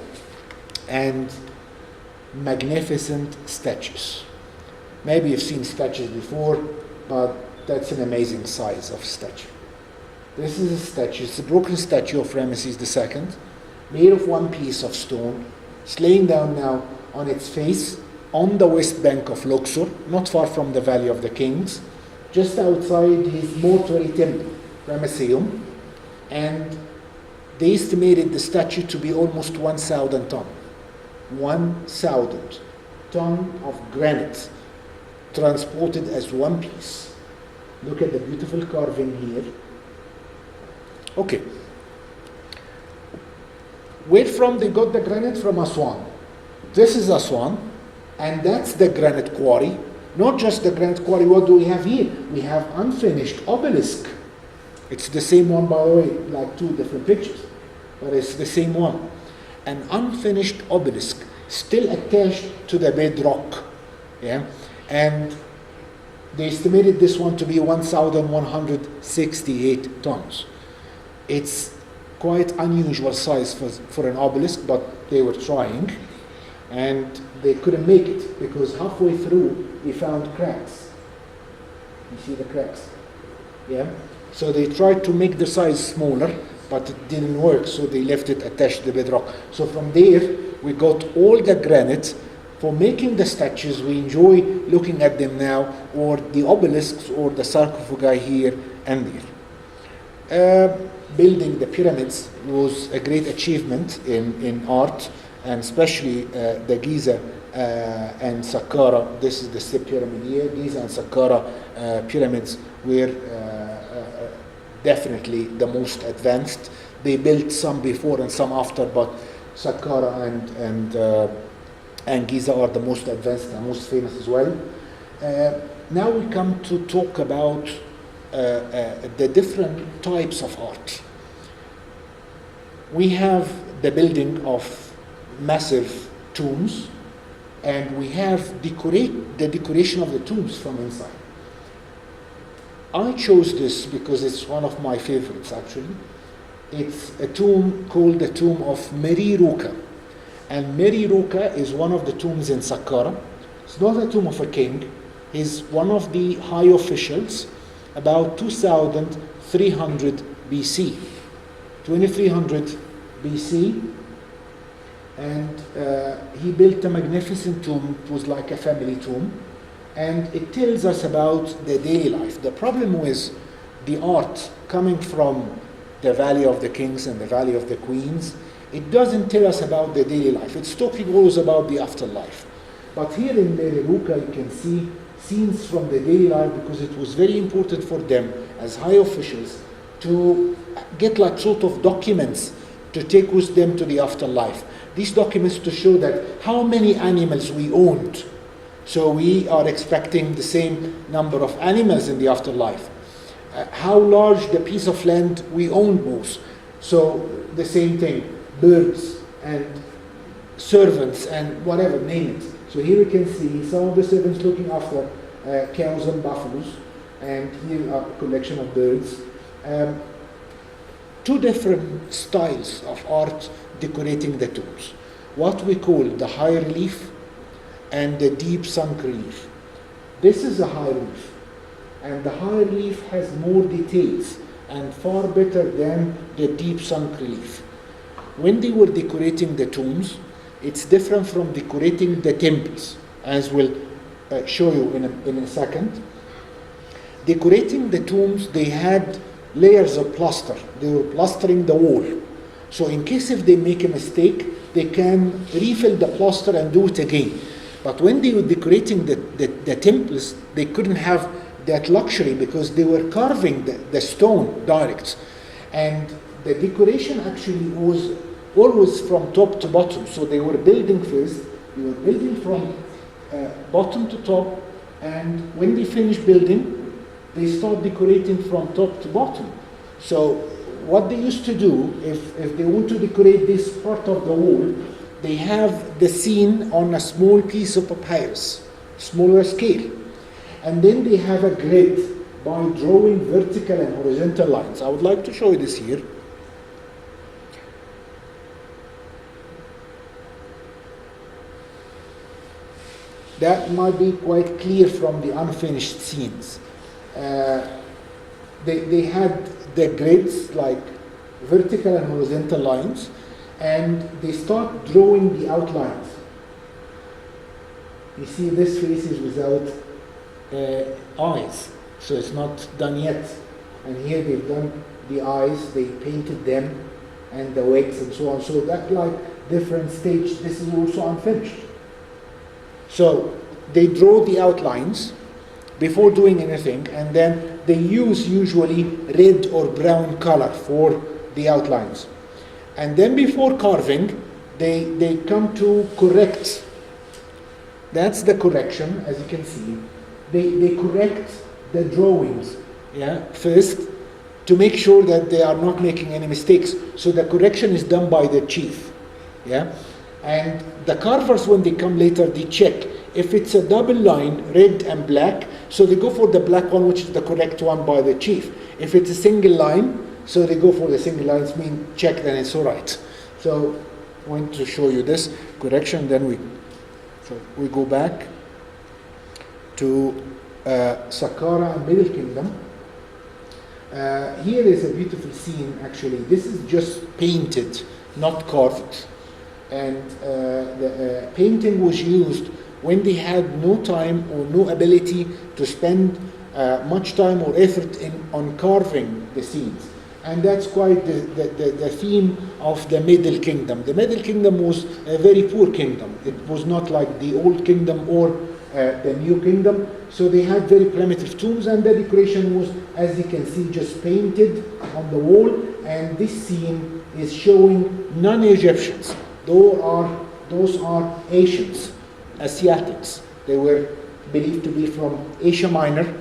And magnificent statues. Maybe you've seen statues before, but that's an amazing size of statue. This is a statue. It's a broken statue of Ramesses II, made of one piece of stone. It's laying down now on its face on the west bank of Luxor, not far from the Valley of the Kings, just outside his mortuary temple, Ramesseum, and they estimated the statue to be almost 1,000 tons. 1,000 tons of granite transported as one piece. Look at the beautiful carving here. Okay. Where from they got the granite? From Aswan. This is Aswan, and that's the granite quarry. Not just the granite quarry, what do we have here? We have unfinished obelisk. It's the same one, by the way, like two different pictures, but it's the same one. An unfinished obelisk, still attached to the bedrock. Yeah? And they estimated this one to be 1,168 tons. It's quite unusual size for an obelisk, but they were trying, and they couldn't make it because halfway through they found cracks. You see the cracks? Yeah? So they tried to make the size smaller, but it didn't work, so they left it attached to the bedrock. So from there, we got all the granite for making the statues. We enjoy looking at them now, or the obelisks or the sarcophagi here and there. Building the pyramids was a great achievement in art, and especially the Giza and Saqqara. This is the step pyramid here. Giza and Saqqara pyramids were definitely the most advanced. They built some before and some after, but Saqqara and Giza are the most advanced and most famous as well. Now we come to talk about the different types of art. We have the building of massive tombs, and we have the decoration of the tombs from inside. I chose this because it's one of my favorites, actually. It's a tomb called the tomb of Meri Ruka. And Meri Ruka is one of the tombs in Saqqara. It's not a tomb of a king. He's one of the high officials, about 2300 BC. 2300 BC. And he built a magnificent tomb. It was like a family tomb. And it tells us about the daily life. The problem with the art coming from the Valley of the Kings and the Valley of the Queens, it doesn't tell us about the daily life. It's talking always about the afterlife. But here in Meri Ruka, you can see scenes from the daily life, because it was very important for them as high officials to get like sort of documents to take with them to the afterlife. These documents to show that how many animals we owned. So we are expecting the same number of animals in the afterlife. How large the piece of land we owned was. So the same thing, birds and servants and whatever, name it. So here we can see some of the servants looking after cows and buffaloes, and here are a collection of birds. Two different styles of art decorating the tombs. What we call the high relief and the deep sunk relief. This is a high relief, and the high relief has more details and far better than the deep sunk relief. When they were decorating the tombs, it's different from decorating the temples, as we'll show you in a second. Decorating the tombs, they had layers of plaster. They were plastering the wall. So in case if they make a mistake, they can refill the plaster and do it again. But when they were decorating the temples, they couldn't have that luxury because they were carving the stone direct. And the decoration actually was always from top to bottom. So they were building first, they were building from bottom to top, and when they finish building, they start decorating from top to bottom. So what they used to do, if they want to decorate this part of the wall, they have the scene on a small piece of papyrus, smaller scale. And then they have a grid by drawing vertical and horizontal lines. I would like to show you this here. That might be quite clear from the unfinished scenes. They had the grids like vertical and horizontal lines, and they start drawing the outlines. You see this face is without eyes, so it's not done yet. And here they've done the eyes, they painted them, and the wigs and so on. So that like different stage, this is also unfinished. So they draw the outlines before doing anything, and then they use usually red or brown color for the outlines. And then before carving, they come to correct. That's the correction, as you can see. They correct the drawings, yeah, first, to make sure that they are not making any mistakes. So the correction is done by the chief, yeah. And the carvers, when they come later, they check if it's a double line, red and black. So they go for the black one, which is the correct one by the chief. If it's a single line, so they go for the single lines, mean check, then it's all right. So I want to show you this correction. Then we go back to Saqqara and Middle Kingdom. Here is a beautiful scene. Actually, this is just painted, not carved. And the painting was used when they had no time or no ability to spend much time or effort on carving the scenes. And that's quite the theme of the Middle Kingdom. The Middle Kingdom was a very poor kingdom. It was not like the Old Kingdom or the New Kingdom. So they had very primitive tombs, and the decoration was, as you can see, just painted on the wall. And this scene is showing non-Egyptians. Those are Asians, Asiatics. They were believed to be from Asia Minor,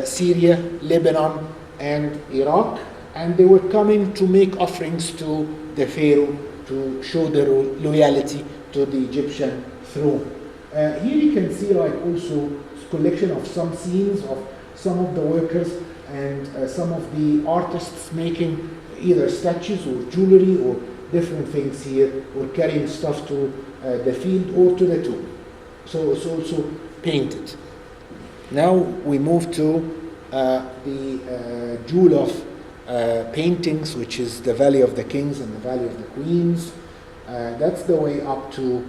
Syria, Lebanon, and Iraq. And they were coming to make offerings to the Pharaoh to show their loyalty to the Egyptian throne. Here you can see also collection of some scenes of some of the workers and some of the artists making either statues or jewelry or different things here, or carrying stuff to the field or to the tomb. So it's also painted. Now we move to the jewel of paintings, which is the Valley of the Kings and the Valley of the Queens. That's the way up to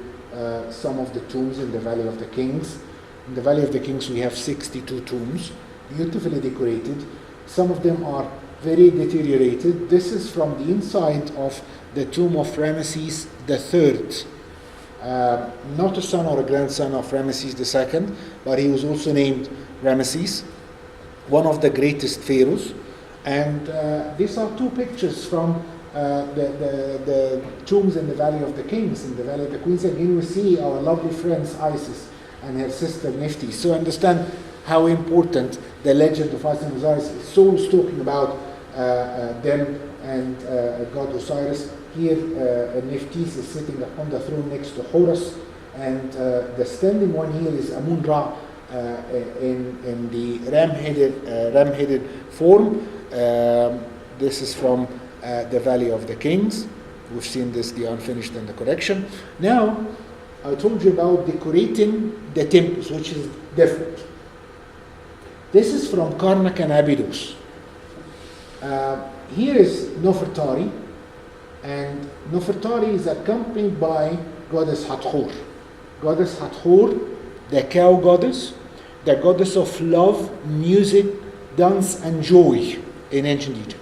some of the tombs in the Valley of the Kings. In the Valley of the Kings we have 62 tombs, beautifully decorated. Some of them are very deteriorated. This is from the inside of the tomb of Ramesses III. Not a son or a grandson of Ramesses II, but he was also named Ramesses, one of the greatest pharaohs. And these are two pictures from the tombs in the Valley of the Kings. In the Valley of the Queens, again we see our lovely friends Isis and her sister Nephthys. So understand how important the legend of Isis and Osiris is. So it's talking about them and God Osiris. Here Nephthys is sitting upon the throne next to Horus, and the standing one here is Amun-Ra in the ram-headed form. This is from the Valley of the Kings. We've seen this, the unfinished and the correction. Now, I told you about decorating the temples, which is different. This is from Karnak and Abydos. Here is Nefertari, and Nefertari is accompanied by goddess Hathor. Goddess Hathor, the cow goddess, the goddess of love, music, dance, and joy in ancient Egypt.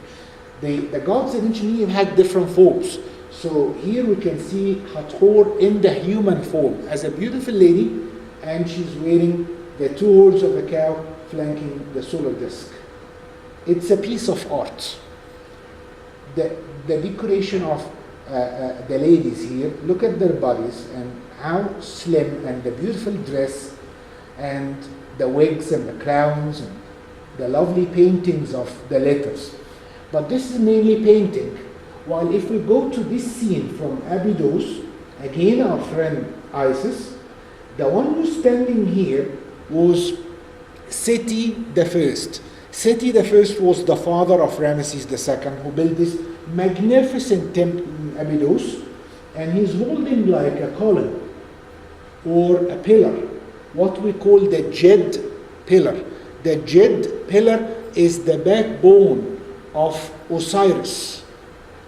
The gods in ancient Egypt had different forms. So here we can see Hathor in the human form as a beautiful lady, and she's wearing the two horns of a cow flanking the solar disk. It's a piece of art. The decoration of the ladies here, look at their bodies and how slim, and the beautiful dress and the wigs and the crowns and the lovely paintings of the letters. But this is mainly painting. While if we go to this scene from Abydos, again our friend Isis, the one who's standing here was Seti the First. Seti the First was the father of Ramesses II, who built this magnificent temple in Abydos, and he's holding like a column or a pillar, what we call the Jed pillar. The Jed pillar is the backbone of Osiris,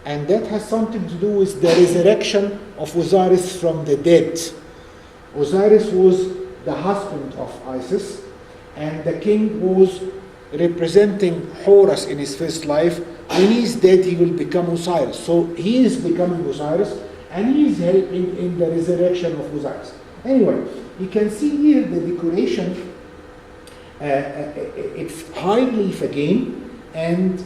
and that has something to do with the resurrection of Osiris from the dead. Osiris was the husband of Isis, and the king was representing Horus in his first life. When he's dead, he will become Osiris. So he is becoming Osiris, and he is helping in the resurrection of Osiris. Anyway, you can see here the decoration. It's high relief again, and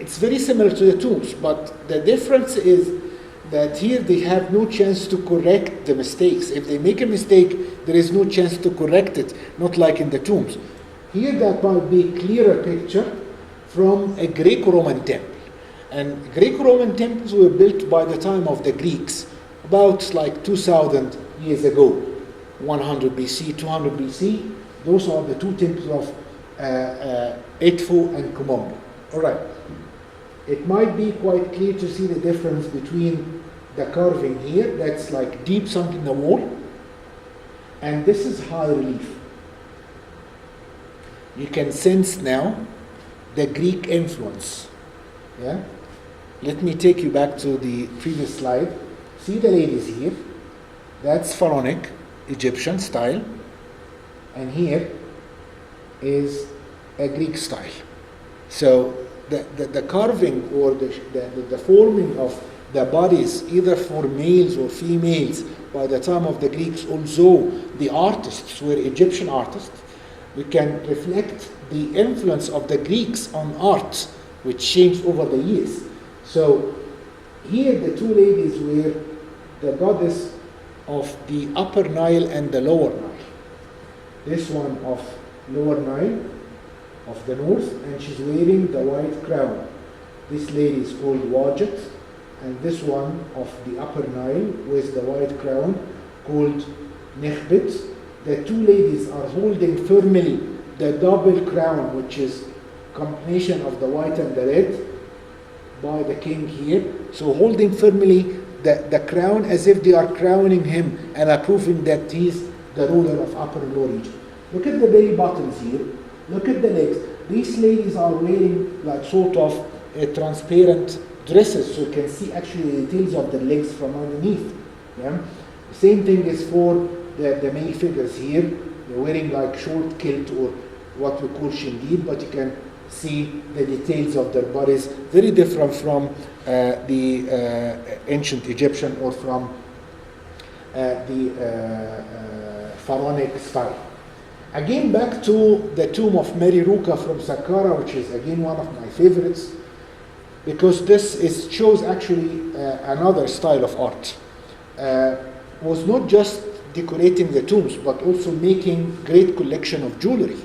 it's very similar to the tombs, but the difference is that here they have no chance to correct the mistakes. If they make a mistake, there is no chance to correct it, not like in the tombs. Here that might be a clearer picture from a Greco-Roman temple. And Greco-Roman temples were built by the time of the Greeks, about like 2,000 years ago, 100 BC, 200 BC. Those are the two temples of Edfu and Kumombo. All right. It might be quite clear to see the difference between the carving here, that's like deep sunk in the wall, and this is high relief. You can sense now the Greek influence. Yeah? Let me take you back to the previous slide. See the ladies here. That's pharaonic, Egyptian style. And here is a Greek style. So the carving or the forming of the bodies, either for males or females, by the time of the Greeks, although the artists were Egyptian artists, we can reflect the influence of the Greeks on art, which changed over the years. So here the two ladies were the goddess of the Upper Nile and the Lower Nile. This one of Lower Nile, of the north, and she's wearing the white crown. This lady is called Wajet, and this one of the Upper Nile with the white crown called Nekhbet. The two ladies are holding firmly the double crown, which is combination of the white and the red by the king here. So holding firmly the crown as if they are crowning him and approving that he's the ruler of Upper and Lower Egypt. Look at the belly buttons here. Look at the legs. These ladies are wearing like sort of transparent dresses, so you can see actually the details of the legs from underneath. Yeah? The same thing is for the male figures here. They're wearing like short kilt or what we call shingid, but you can see the details of their bodies, very different from the ancient Egyptian or from the pharaonic style. Again, back to the tomb of Mary Ruka from Saqqara, which is again one of my favorites, because this shows actually another style of art. Was not just decorating the tombs, but also making great collection of jewelry.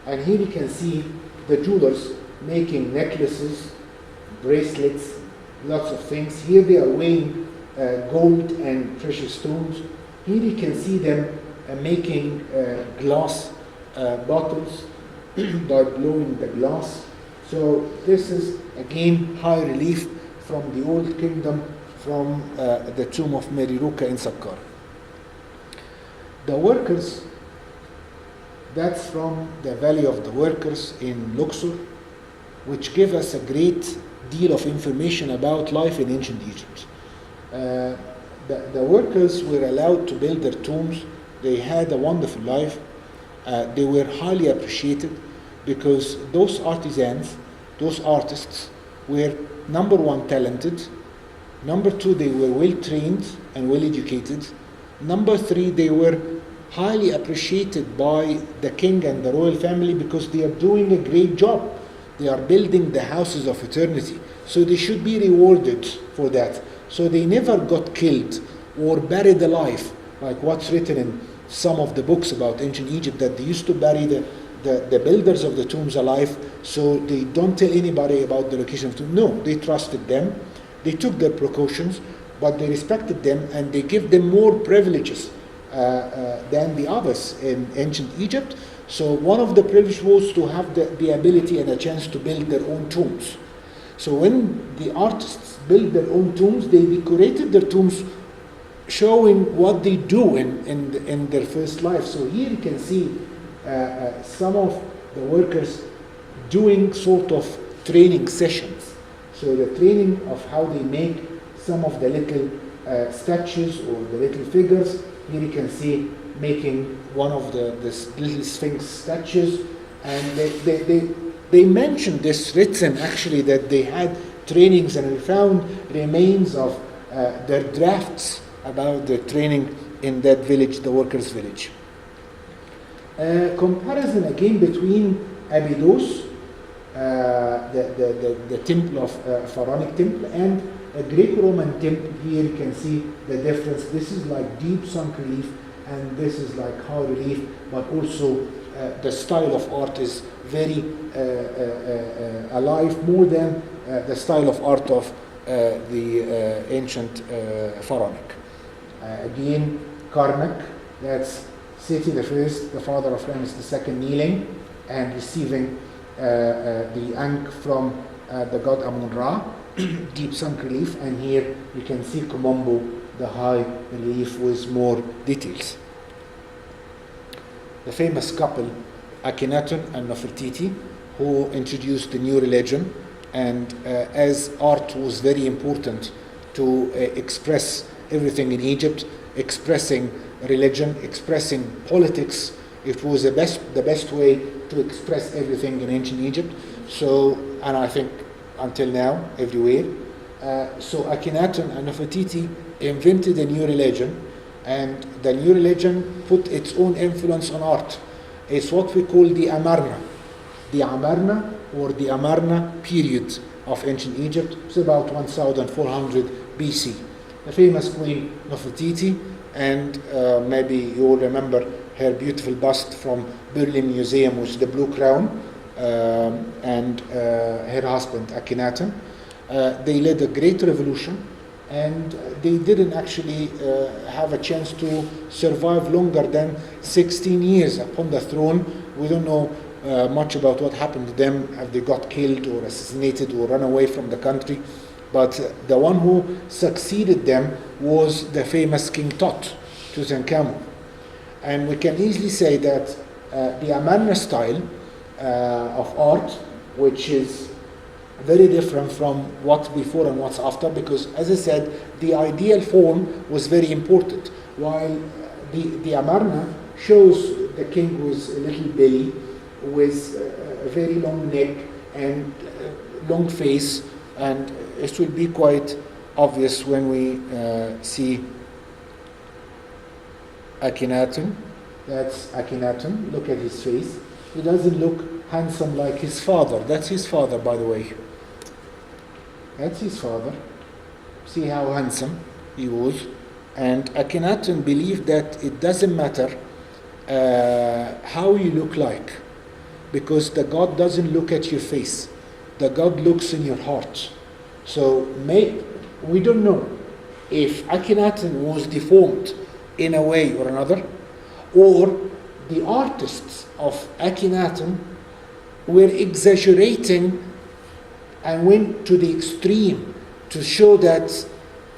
And here you can see the jewelers making necklaces, bracelets, lots of things. Here they are weighing gold and precious stones. Here you can see them making glass bottles by blowing the glass. So this is again high relief from the old kingdom, from the tomb of Mary Ruka in Saqqara. The workers, that's from the Valley of the Workers in Luxor, which give us a great deal of information about life in ancient Egypt. The workers were allowed to build their tombs. They had a wonderful life. They were highly appreciated because those artisans, those artists, were number one, talented. Number two, they were well trained and well educated. Number three, they were highly appreciated by the king and the royal family because they are doing a great job. They are building the houses of eternity. So they should be rewarded for that. So they never got killed or buried alive, like what's written in some of the books about ancient Egypt, that they used to bury the builders of the tombs alive, so they don't tell anybody about the location of the tomb. No, they trusted them. They took their precautions, but they respected them and they gave them more privileges than the others in ancient Egypt. So one of the privileges was to have the ability and a chance to build their own tombs. So when the artists built their own tombs, they decorated their tombs showing what they do in their first life. So here you can see some of the workers doing sort of training sessions. So the training of how they make some of the little statues or the little figures. Here you can see making one of the little Sphinx statues, and they mentioned this written actually that they had trainings and we found remains of their drafts about the training in that village, the workers' village. Comparison again between Abydos the temple of Pharaonic temple, and a Greco-Roman temple. Here you can see the difference. This is like deep sunk relief, and this is like high relief, but also the style of art is very alive, more than the style of art of the ancient Pharaonic. Again, Karnak, that's Seti the first, the father of Ramses II, kneeling and receiving the ankh from the god Amun-Ra, deep sunk relief, and here you can see Komombo, the high relief with more details. The famous couple, Akhenaten and Nefertiti, who introduced the new religion, and as art was very important to express everything in Egypt, expressing religion, expressing politics, it was the best way to express everything in ancient Egypt. So, and I think until now, everywhere. So Akhenaten and Nefertiti invented a new religion, and the new religion put its own influence on art. It's what we call the Amarna. The Amarna, or the Amarna period of ancient Egypt. It's about 1400 BC. The famous queen Nefertiti, and maybe you all remember her beautiful bust from Berlin Museum with the blue crown, and her husband Akhenaten. They led a great revolution, and they didn't actually have a chance to survive longer than 16 years upon the throne. We don't know much about what happened to them, if they got killed or assassinated or run away from the country. But the one who succeeded them was the famous King Tut, Tutankhamun. And we can easily say that the Amarna style of art, which is very different from what's before and what's after, because as I said, the ideal form was very important, while the Amarna shows the king with a little belly, with a very long neck and long face, and it will be quite obvious when we see Akhenaten. That's Akhenaten. Look at his face. He doesn't look handsome like his father. That's his father, by the way. That's his father. See how handsome he was. And Akhenaten believed that it doesn't matter how you look like, because the God doesn't look at your face. The God looks in your heart. So we don't know if Akhenaten was deformed in a way or another, or the artists of Akhenaten were exaggerating and went to the extreme to show that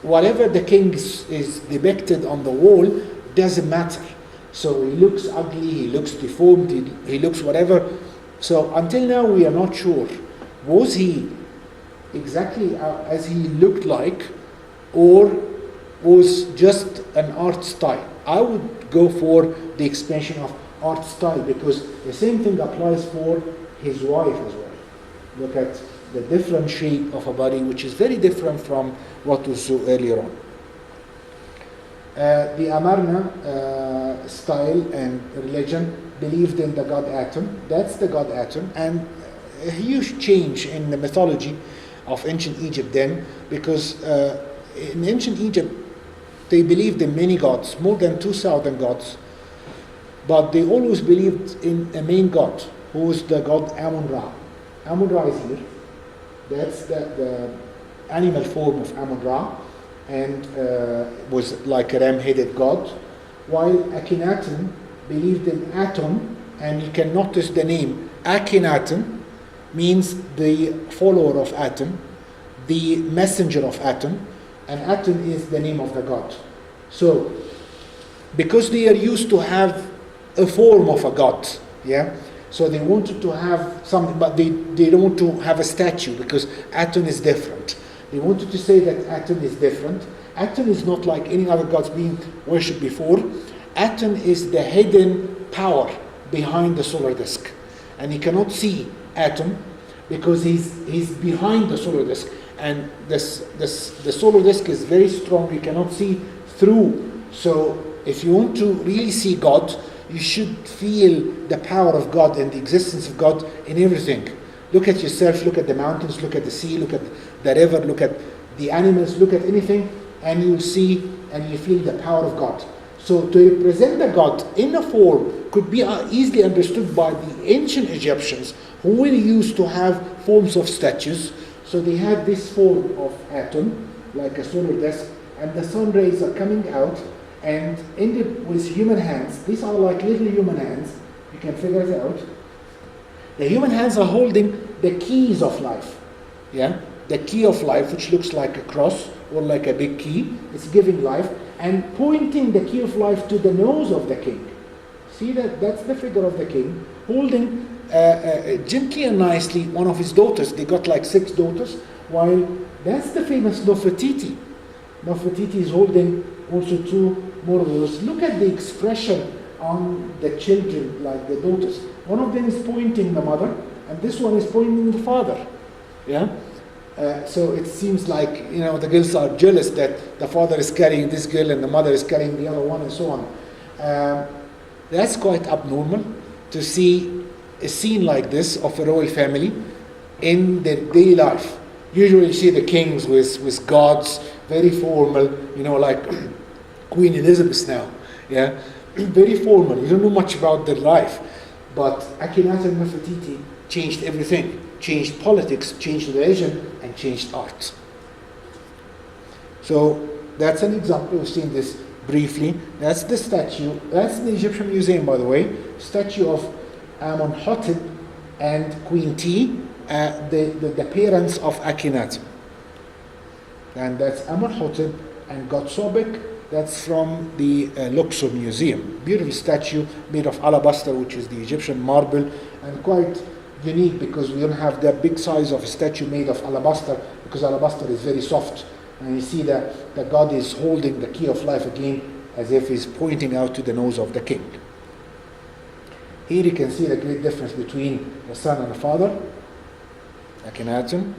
whatever the king is depicted on the wall doesn't matter. So he looks ugly, he looks deformed, he looks whatever. So until now we are not sure, was he exactly as he looked like, or was just an art style? I would go for the expansion of art style, because the same thing applies for his wife as well. Look at the different shape of a body, which is very different from what we saw earlier on. The Amarna style and religion believed in the god Atum. That's the god Atum, and a huge change in the mythology of ancient Egypt then, because in ancient Egypt they believed in many gods, more than 2,000 gods, but they always believed in a main god, who was the god Amun-Ra. Amun-Ra is here. That's the animal form of Amun-Ra, and was like a ram-headed god, while Akhenaten believed in Atum, and you can notice the name Akhenaten means the follower of Atum, the messenger of Atum, and Atum is the name of the god. So, because they are used to have a form of a god, yeah, so they wanted to have something, but they don't want to have a statue, because Atum is different. They wanted to say that Atum is different. Atum is not like any other gods being worshipped before. Atum is the hidden power behind the solar disk, and you cannot see Atum because he's behind the solar disk, and the solar disk is very strong. You cannot see through. So if you want to really see God, you should feel the power of God and the existence of God in everything. Look at yourself, look at the mountains, look at the sea, look at the river, look at the animals, look at anything, and you'll see and you feel the power of God. So to represent the God in a form could be easily understood by the ancient Egyptians, who really used to have forms of statues. So they had this form of atom, like a solar disk, and the sun rays are coming out, and with human hands. These are like little human hands. You can figure it out. The human hands are holding the keys of life. Yeah? The key of life, which looks like a cross or like a big key. It's giving life, and pointing the key of life to the nose of the king. See that? That's the figure of the king, holding gently and nicely one of his daughters. They got like 6 daughters, while that's the famous Nefertiti. Nefertiti is holding also 2 more daughters. Look at the expression on the children, like the daughters. One of them is pointing the mother, and this one is pointing the father. Yeah. So it seems like, the girls are jealous that the father is carrying this girl and the mother is carrying the other one, and so on. That's quite abnormal to see a scene like this of a royal family in their daily life. Usually you see the kings with gods, very formal, like Queen Elizabeth now. Yeah, very formal. You don't know much about their life. But Akhenaten and Nefertiti changed everything. Changed politics, changed religion, and changed art. So that's an example. We've seen this briefly. That's the statue. That's the Egyptian Museum, by the way. Statue of Amenhotep and Queen T, the parents of Akhenaten. And that's Amenhotep and Gotsobek. That's from the Luxor Museum. Beautiful statue made of alabaster, which is the Egyptian marble, and quite unique because we don't have the big size of a statue made of alabaster, because alabaster is very soft. And you see that the god is holding the key of life again, as if he's pointing out to the nose of the king. Here you can see the great difference between the son and the father, Akhenaten.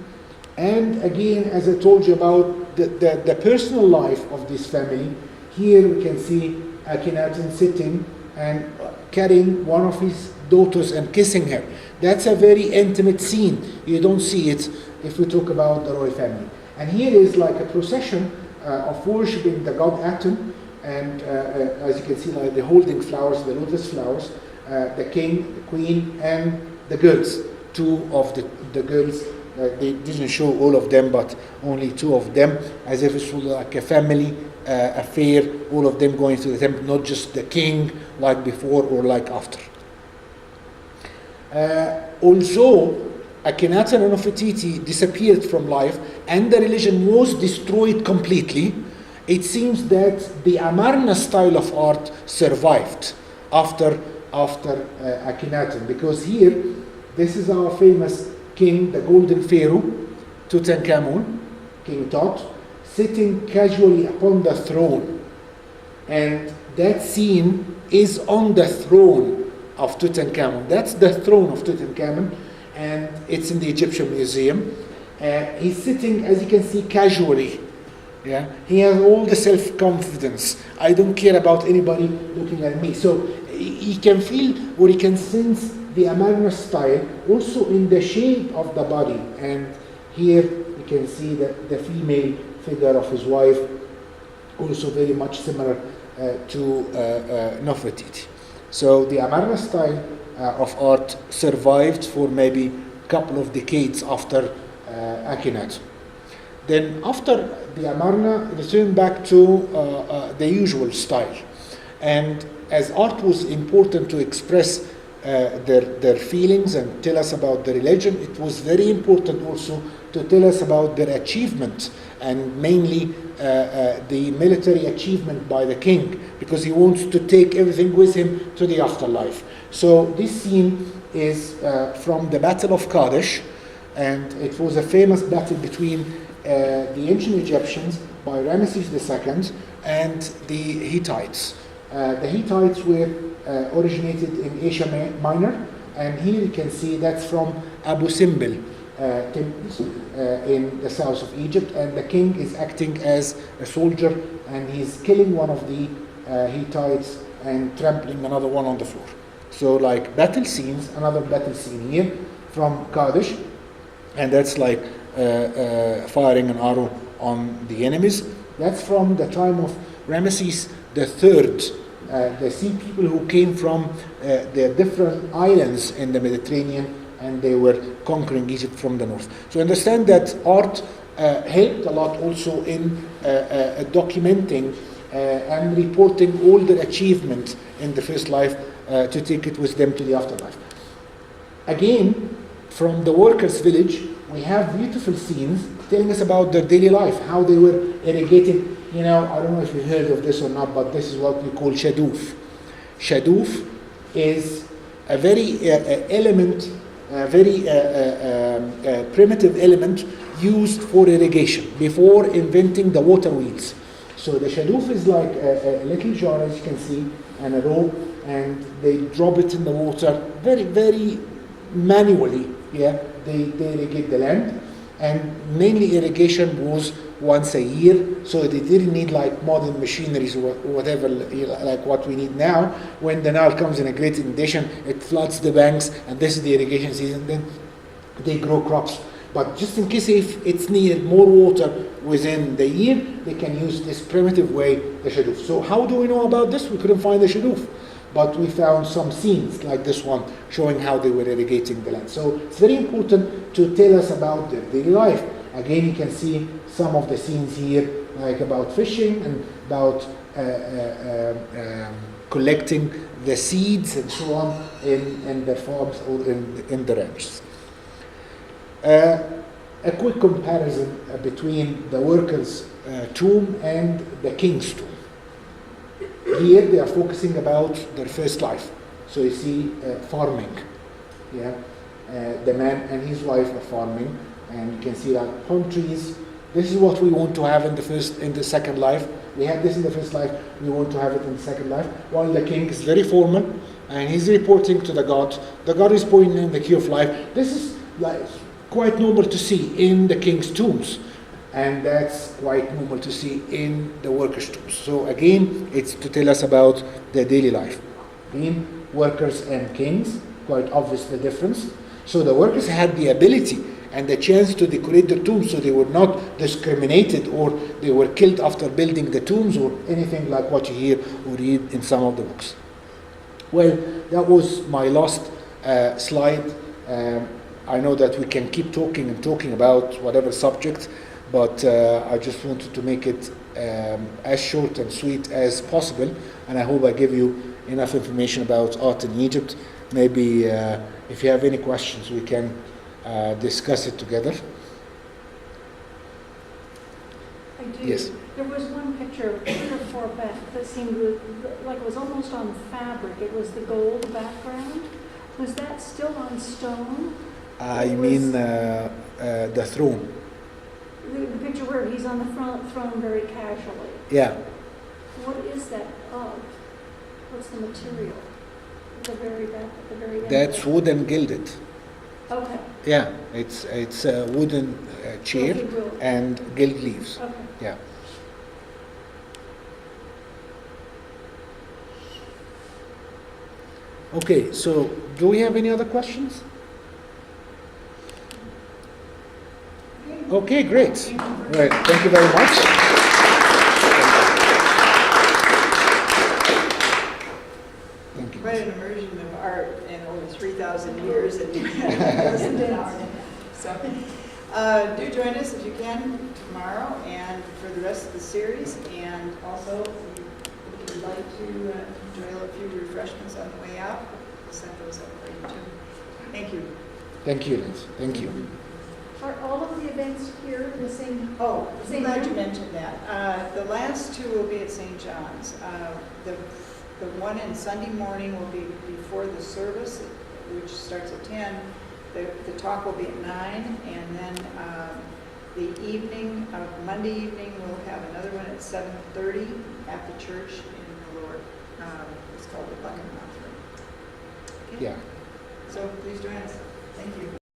And again, as I told you about the personal life of this family, here we can see Akhenaten sitting and carrying one of his daughters and kissing her. That's a very intimate scene. You don't see it if we talk about the royal family. And here is like a procession of worshipping the god Atum, and as you can see, like they're holding flowers, the lotus flowers, the king, the queen, and the girls. 2 of the girls. They didn't show all of them, but only 2 of them, as if it was like a family affair, all of them going to the temple, not just the king like before or like after. Also, Akhenaten and Nefertiti disappeared from life and the religion was destroyed completely. It seems that the Amarna style of art survived after Akhenaten, because here, this is our famous king, the golden pharaoh, Tutankhamun, King Tut, sitting casually upon the throne. And that scene is on the throne of Tutankhamun. That's the throne of Tutankhamun, and it's in the Egyptian Museum. He's sitting, as you can see, casually. Yeah, he has all the self-confidence. I don't care about anybody looking at me. So he can feel, or he can sense the Amarna style also in the shape of the body. And here you can see the female figure of his wife, also very much similar to Nefertiti. So the Amarna style of art survived for maybe a couple of decades after Akhenaten. Then after the Amarna, returned back to the usual style. And as art was important to express their feelings and tell us about the religion, it was very important also to tell us about their achievement, and mainly the military achievement by the king, because he wants to take everything with him to the afterlife. So this scene is from the Battle of Kadesh, and it was a famous battle between the ancient Egyptians by Ramesses II and the Hittites. The Hittites were originated in Asia Minor, and here you can see that's from Abu Simbel temples in the south of Egypt, and the king is acting as a soldier, and he's killing one of the Hittites and trampling another one on the floor. So like battle scenes, another battle scene here from Kadesh, and that's like firing an arrow on the enemies. That's from the time of Ramesses III. The sea people who came from the different islands in the Mediterranean, and they were conquering Egypt from the north. So understand that art helped a lot also in documenting and reporting all their achievements in the first life to take it with them to the afterlife. Again, from the workers' village, we have beautiful scenes telling us about their daily life, how they were irrigating. You know, I don't know if you've heard of this or not, but this is what we call shadoof. Shadoof is a very primitive element used for irrigation before inventing the water wheels. So the shadoof is like a little jar, as you can see, and a rope, and they drop it in the water very, very manually. Yeah, they irrigate the land, and mainly irrigation was once a year, so they didn't need like modern machineries or whatever like what we need now. When the Nile comes in a great inundation, it floods the banks, and this is the irrigation season, then they grow crops. But just in case if it's needed more water within the year, they can use this primitive way, the shadoof. So how do we know about this? We couldn't find the shadoof, but we found some scenes like this one showing how they were irrigating the land. So it's very important to tell us about their daily life. Again, you can see some of the scenes here, like about fishing and about collecting the seeds and so on in the farms or in the ranches. A quick comparison between the workers' tomb and the king's tomb. Here they are focusing about their first life. So you see farming. Yeah, the man and his wife are farming, and you can see like palm trees. This is what we want to have in the second life. We had this in the first life. We want to have it in the second life. While the king is very formal, and he's reporting to the god. The god is pointing in the key of life. This is like quite normal to see in the king's tombs, and that's quite normal to see in the workers' tombs. So again, it's to tell us about their daily life. Again, workers and kings, quite obvious the difference. So the workers had the ability and the chance to decorate the tombs, so they were not discriminated or they were killed after building the tombs or anything like what you hear or read in some of the books. Well, that was my last slide. I know that we can keep talking and talking about whatever subject, but I just wanted to make it as short and sweet as possible, and I hope I give you enough information about art in Egypt. Maybe if you have any questions, we can discuss it together. I do. Yes. There was one picture, 3 or 4 back, that seemed like it was almost on fabric. It was the gold background. Was that still on stone? You mean the throne? The picture where he's on the throne very casually. Yeah. What is that of? What's the material? The very back, at the very end. That's wood and gilded. Okay. Yeah, it's a wooden chair Okay, good. and gilt leaves. Okay. Yeah. Okay, so do we have any other questions? Okay, great. Right, thank you very much. Thank you. Quite an immersion of art in over 3,000 years in less than an hour. So, do join us if you can tomorrow and for the rest of the series. And also, if you'd like to enjoy a few refreshments on the way out, we'll set those up for you too. Thank you. Thank you, Liz. Thank you. Are all of the events here the same? Oh, I'm Same glad you room? mentioned that. The last two will be at St. John's. The one in Sunday morning will be before the service, which starts at 10. The talk will be at 9, and then the evening of Monday evening we'll have another one at 7:30 at the church in the lower. It's called the Buckingham Room. Okay? Yeah. So please join us. Thank you.